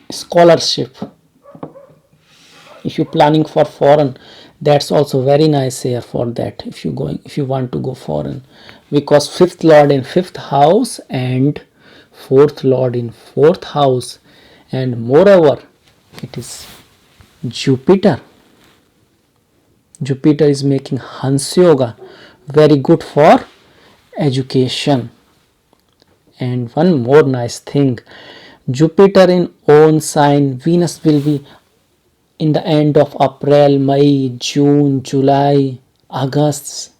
scholarship. If you're planning for foreign, That's also very nice here for that if you want to go foreign, because fifth lord in fifth house and fourth lord in fourth house, and moreover it is Jupiter. Jupiter is making Hans Yoga, very good for education. And one more nice thing, Jupiter in own sign, Venus will be in the end of April, May, June, July, August.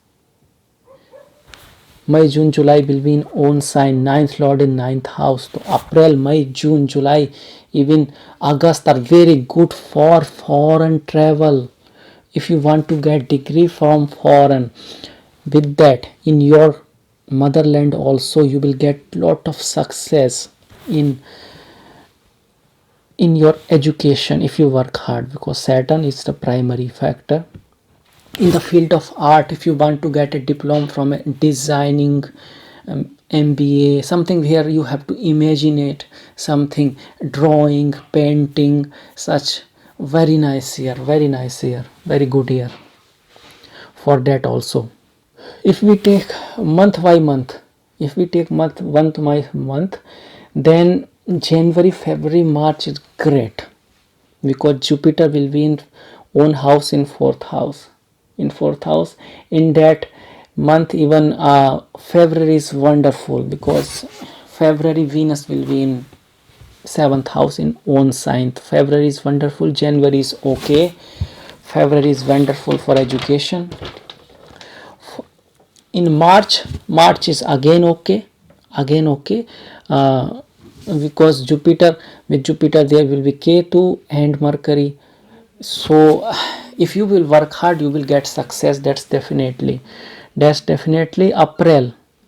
May, June, July will be in own sign, ninth lord in ninth house. So April, May, June, July, even August are very good for foreign travel. If you want to get degree from foreign, with that in your motherland also you will get lot of success in your education if you work hard, because Saturn is the primary factor. In the field of art, if you want to get a diploma from a designing MBA, something where you have to imagine it, something drawing, painting, such, very nice here, very nice here, very good here for that also. If we take month by month, by month, then January, February, March is great, because Jupiter will be in own house in fourth house. In that month, even February is wonderful, because February Venus will be in seventh house in own sign. February is wonderful. January is okay. February is wonderful for education. In March is again okay, because with Jupiter there will be Ketu and Mercury. So if you will work hard, you will get success. That's definitely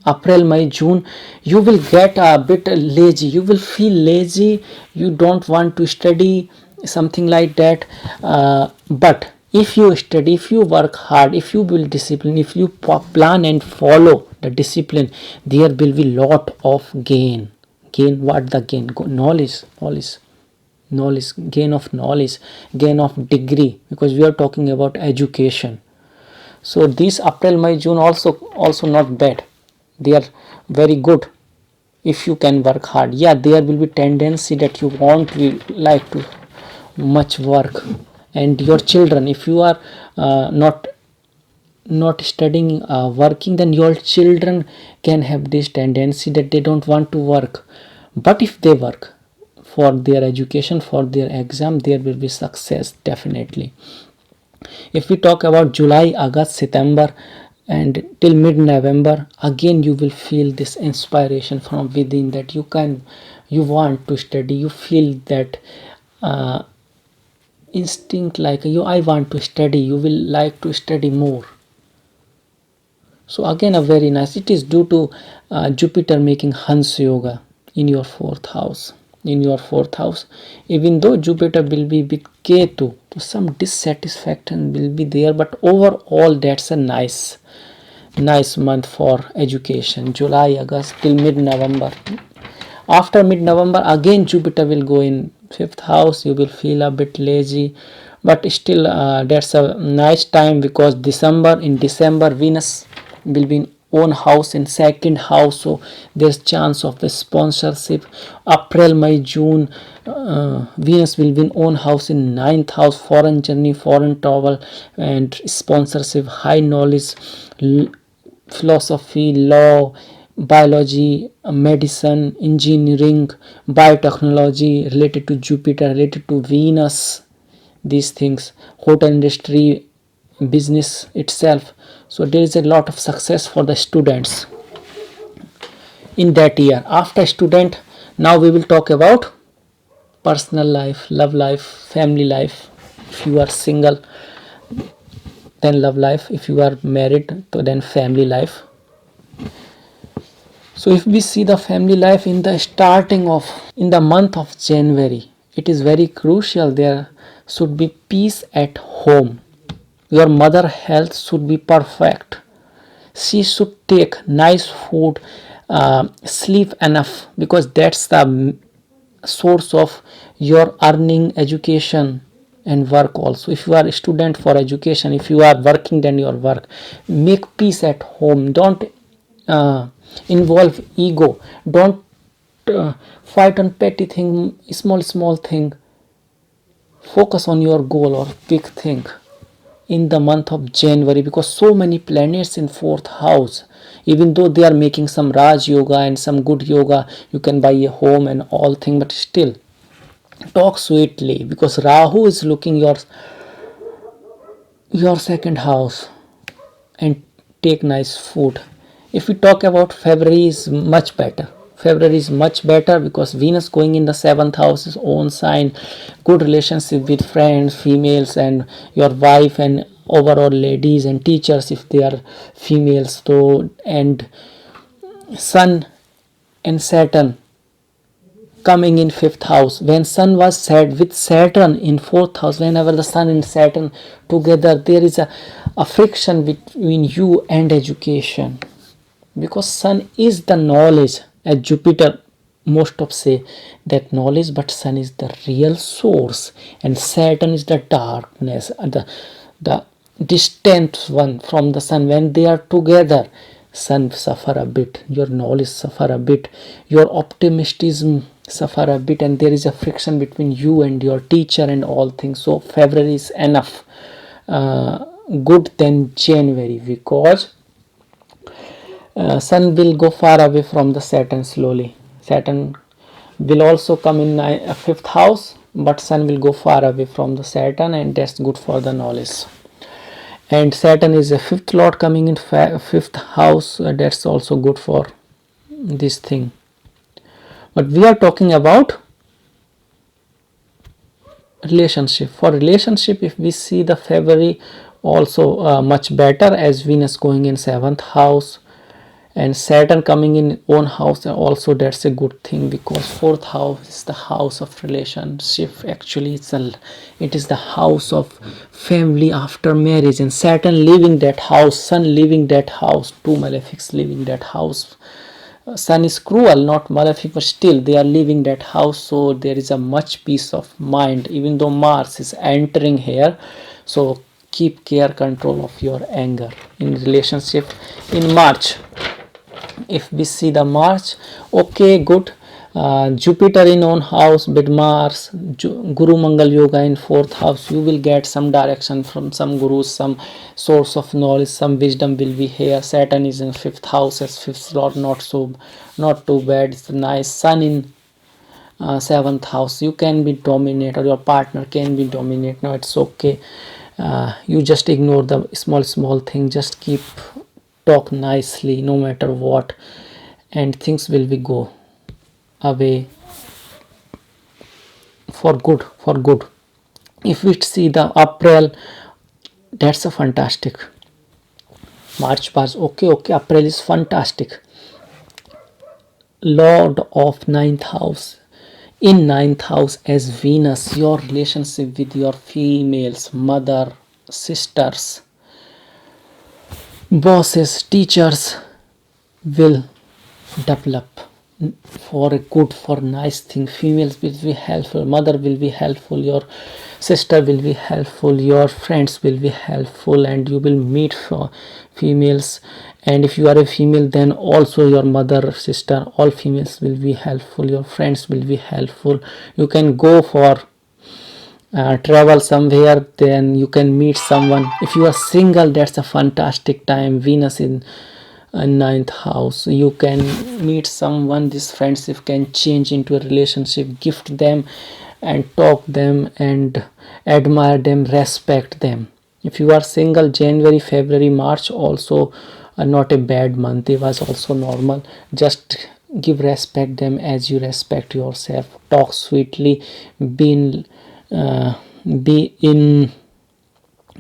April, May, June, you will get a bit lazy, you will feel lazy, you don't want to study, something like that. But if you study, if you work hard, if you will discipline, if you plan and follow the discipline, there will be lot of gain. What the gain? Knowledge, gain of knowledge, gain of degree, because we are talking about education. So this April, May, June also not bad, they are very good if you can work hard. Yeah, there will be tendency that you won't like to much work, and your children, if you are not studying, working, then your children can have this tendency that they don't want to work. But if they work for their education, for their exam, there will be success definitely. If we talk about July, August, September and till mid-November, again you will feel this inspiration from within that you want to study, you feel that instinct, like I want to study, you will like to study more. So again, a very nice, it is due to Jupiter making Hans Yoga in your fourth house. Even though Jupiter will be with Ketu, so some dissatisfaction will be there, but overall that's a nice month for education. July, August till mid-November. After mid-November, again Jupiter will go in fifth house. You will feel a bit lazy, but still that's a nice time, because in December Venus will be in own house in second house, so there's chance of the sponsorship. April, May, June, Venus will be in own house in ninth house, foreign journey, foreign travel and sponsorship, high knowledge, philosophy, law, biology, medicine, engineering, biotechnology, related to Jupiter, related to Venus, these things, hotel industry, business itself. So there is a lot of success for the students in that year. After student, now we will talk about personal life, love life, family life. If you are single, then love life. If you are married, then family life. So if we see the family life in the month of January, it is very crucial. There should be peace at home. Your mother health should be perfect. She should take nice food, sleep enough, because that's the source of your earning, education, and work also. If you are a student for education, if you are working, then your work. Make peace at home. Don't involve ego. Don't fight on petty thing, small thing. Focus on your goal or big thing in the month of January, because so many planets in fourth house. Even though they are making some Raj yoga and some good yoga, you can buy a home and all thing, but still talk sweetly, because Rahu is looking your second house, and take nice food. If we talk about February, is much better. February is much better because Venus going in the seventh house, is own sign, good relationship with friends, females, and your wife, and overall ladies and teachers if they are females. So, and Sun and Saturn coming in fifth house. When Sun was set with Saturn in fourth house, whenever the Sun and Saturn together, there is a friction between you and education, because Sun is the knowledge, as Jupiter most of say that knowledge, but Sun is the real source and Saturn is the darkness, the distant one from the Sun. When they are together, Sun suffer a bit, your knowledge suffer a bit, your optimism suffer a bit, and there is a friction between you and your teacher and all things. So February is enough good than January, because Sun will go far away from the Saturn slowly. Saturn will also come in fifth house, but Sun will go far away from the Saturn, and that's good for the knowledge. And Saturn is a fifth lord coming in fifth house, that's also good for this thing. But we are talking about relationship. For relationship, if we see the February also much better, as Venus going in seventh house and Saturn coming in own house, and also that's a good thing, because fourth house is the house of relationship. Actually it is the house of family after marriage, and Saturn leaving that house, Sun leaving that house, two malefics leaving that house. Sun is cruel, not malefic, but still they are leaving that house, so there is a much peace of mind, even though Mars is entering here. So keep care control of your anger in relationship in March. If we see the March, okay, good. Jupiter in own house with Mars, Guru Mangal Yoga in fourth house, you will get some direction from some gurus, some source of knowledge, some wisdom will be here. Saturn is in fifth house as fifth lord, not too bad, it's nice. Sun in seventh house, you can be dominant, or your partner can be dominant. No, it's okay. You just ignore the small thing, just keep talk nicely no matter what, and things will be go away for good. If we see the April, that's a fantastic. March was okay, April is fantastic. Lord of ninth house, in ninth house as Venus, your relationship with your females, mother, sisters, bosses, teachers will develop for a good, for nice thing. Females will be helpful, mother will be helpful, your sister will be helpful, your friends will be helpful, and you will meet for females. And if you are a female, then also your mother, sister, all females will be helpful, your friends will be helpful. You can go for travel somewhere, then you can meet someone. If you are single, that's a fantastic time. Venus in ninth house, you can meet someone. This friendship can change into a relationship. Gift them and talk them and admire them, respect them. If you are single, January, February, March also not a bad month. It was also normal. Just give respect them as you respect yourself. Talk sweetly, be in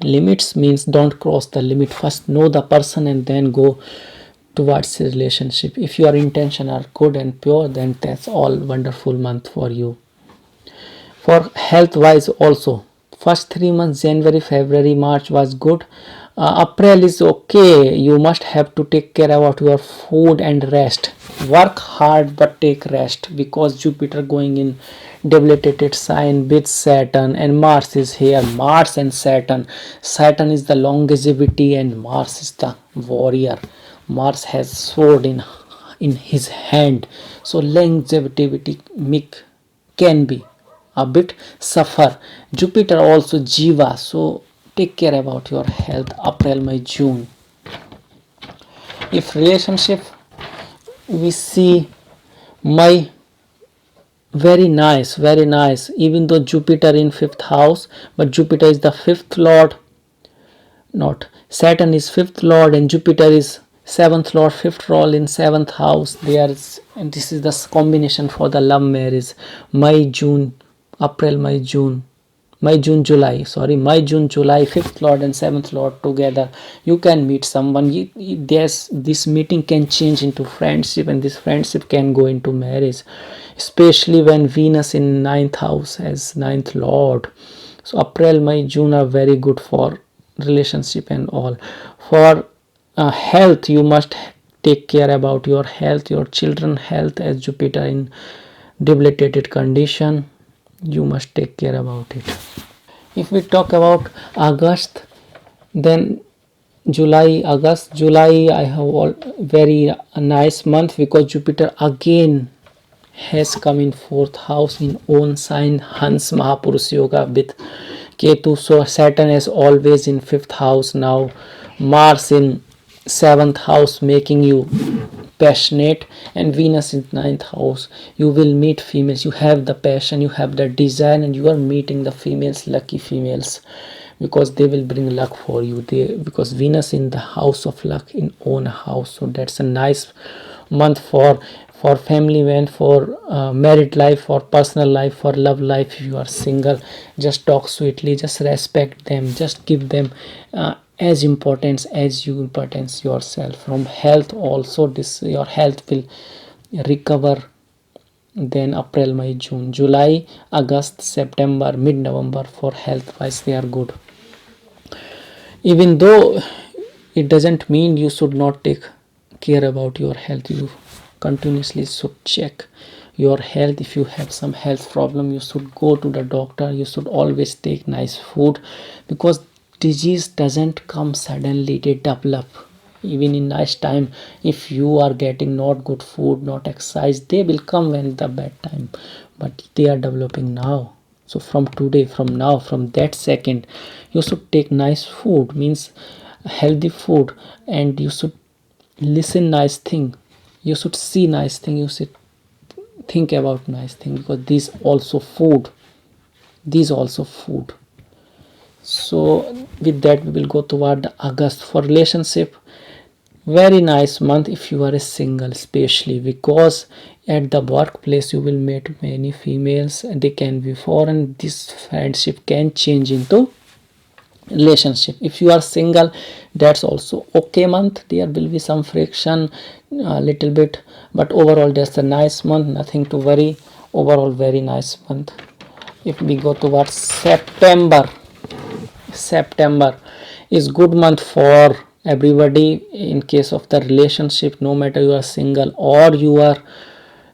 limits, means don't cross the limit. First know the person and then go towards the relationship. If your intention are good and pure, then that's all wonderful month for you. For health wise also, first 3 months, January, February, March was good. April is okay. You must have to take care about your food and rest. Work hard but take rest, because Jupiter going in debilitated sign with Saturn, and Mars is here. Mars and Saturn is the longevity and Mars is the warrior. Mars has sword in his hand, so longevity can be a bit suffer. Jupiter also Jiva, so take care about your health. April, May, June. If relationship, we see May, very nice, very nice. Even though Jupiter in 5th house, but Jupiter is the 5th lord, not Saturn is 5th lord and Jupiter is 7th lord, 5th role in 7th house. And this is the combination for the love marriage. May, June, April, May, June. May, June, July, 5th lord and 7th lord together. You can meet someone. This meeting can change into friendship, and this friendship can go into marriage, especially when Venus in 9th house as 9th lord. So April, May, June are very good for relationship and all. For health, you must take care about your health, your children health, as Jupiter in debilitated condition. You must take care about it. If we talk about August, then July, I have very nice month, because Jupiter again has come in 4th house in own sign, Hans Mahapurush yoga with Ketu. So Saturn is always in 5th house now. Mars in 7th house, making you passionate, and Venus in 9th house. You will meet females. You have the passion, you have the desire, and you are meeting the females, lucky females, because they will bring luck for you. Because Venus in the house of luck, in own house. So that's a nice month for family man, for married life, for personal life, for love life. If you are single, just talk sweetly, just respect them, just give them as importance as you importance yourself. From health also, your health will recover. Then April, May, June, July, August, September, mid-November, for health wise they are good. Even though it doesn't mean you should not take care about your health, you continuously should check your health. If you have some health problem, you should go to the doctor. You should always take nice food, because disease doesn't come suddenly, they develop even in nice time. If you are getting not good food, not exercise, they will come when the bad time, but they are developing now. So from today, from now, from that second, you should take nice food, means healthy food, and you should listen nice thing, you should see nice thing, you should think about nice thing, because these also food. So with that, we will go toward the August. For relationship, very nice month if you are a single, especially because at the workplace you will meet many females, and they can be foreign. This friendship can change into relationship. If you are single, that's also okay month. There will be some friction, a little bit, but overall that's a nice month, nothing to worry. Overall very nice month. If we go towards September is good month for everybody. In case of the relationship, no matter you are single or you are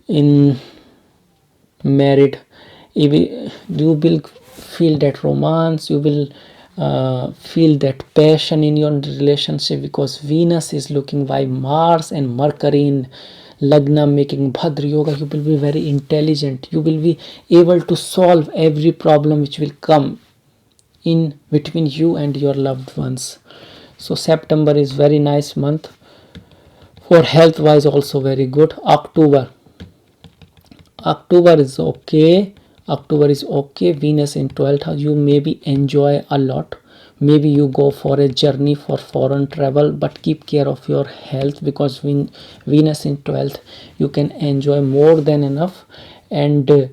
in married, you will feel that romance, you will feel that passion in your relationship, because Venus is looking by Mars and Mercury in Lagna, making Bhadra yoga. You will be very intelligent, you will be able to solve every problem which will come in between you and your loved ones. So September is very nice month. For health wise also very good. October is okay. Venus in 12th house, you maybe enjoy a lot, maybe you go for a journey for foreign travel, but keep care of your health, because Venus in 12th, you can enjoy more than enough. And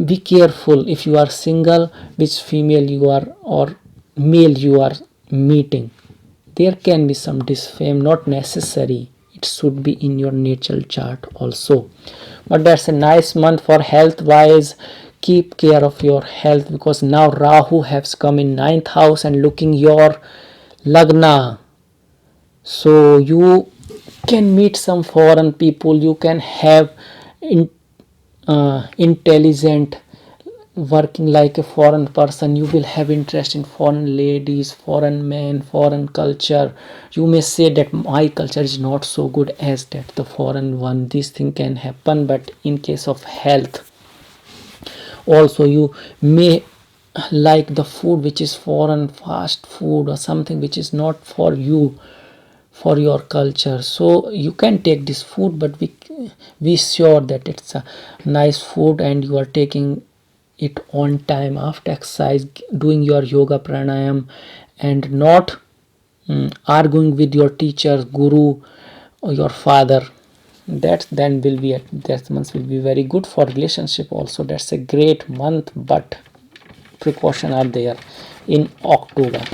be careful if you are single, which female you are or male you are meeting. There can be some disfame, not necessary, it should be in your natal chart also. But that's a nice month for health wise. Keep care of your health, because now Rahu has come in 9th house and looking your Lagna. So you can meet some foreign people, you can have intelligent, working like a foreign person, you will have interest in foreign ladies, foreign men, foreign culture. You may say that my culture is not so good as that the foreign one. This thing can happen. But in case of health also, you may like the food which is foreign, fast food or something which is not for you, for your culture. So you can take this food, but be sure that it's a nice food and you are taking it on time, after exercise, doing your yoga pranayam, and not arguing with your teacher, guru, or your father. That then will be that month will be very good for relationship also. That's a great month, but precaution are there. In October,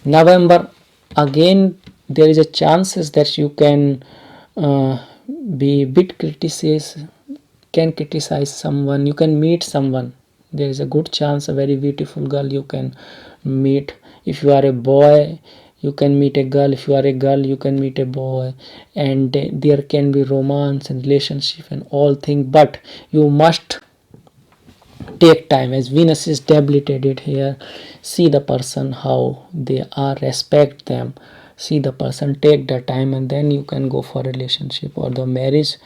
November, again there is a chances that you can be bit can criticize someone, you can meet someone. There is a good chance a very beautiful girl you can meet. If you are a boy, you can meet a girl. If you are a girl, you can meet a boy, and there can be romance and relationship and all things. But you must take time, as Venus is debilitated here. See the person how they are, respect them, see the person, take the time, and then you can go for a relationship or the marriage.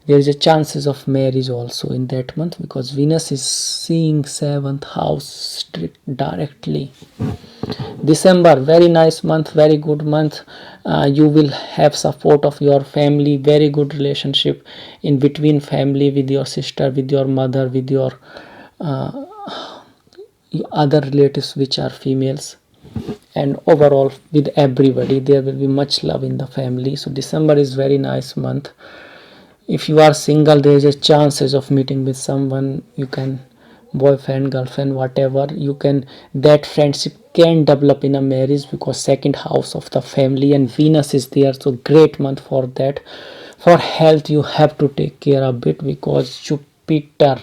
There is a chances of marriage also in that month, because Venus is seeing 7th house directly. December, very nice month, very good month. You will have support of your family, very good relationship in between family, with your sister, with your mother, with your other relatives which are females, and overall with everybody. There will be much love in the family. So December is very nice month. If you are single, there is a chances of meeting with someone. You can, boyfriend, girlfriend, whatever, you can, that friendship can develop in a marriage, because 2nd house of the family and Venus is there. So great month for that. For health, you have to take care of it, because Jupiter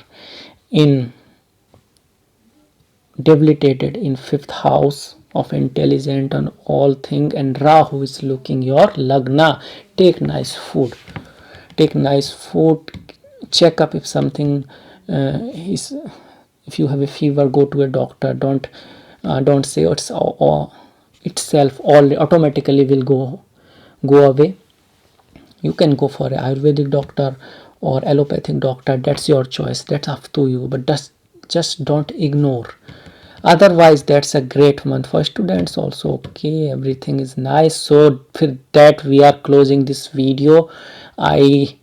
in debilitated in 5th house of intelligent and all thing, and Rahu is looking your Lagna. Take nice food, check up if something is, if you have a fever, go to a doctor. Don't say it's itself all automatically will go away. You can go for a Ayurvedic doctor or allopathic doctor. That's your choice, that's up to you, but just don't ignore. Otherwise, that's a great month for students also. Okay, everything is nice. So for that, we are closing this video. I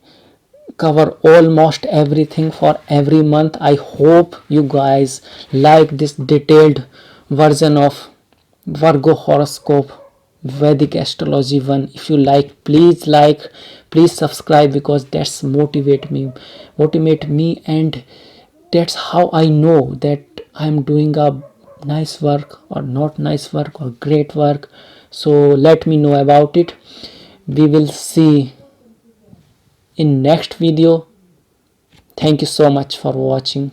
cover almost everything for every month. I hope you guys like this detailed version of Virgo horoscope, Vedic astrology one. If you like, please subscribe, because that's motivate me, and that's how I know that I'm doing a nice work or not nice work or great work. So let me know about it. We will see in next video. Thank you so much for watching.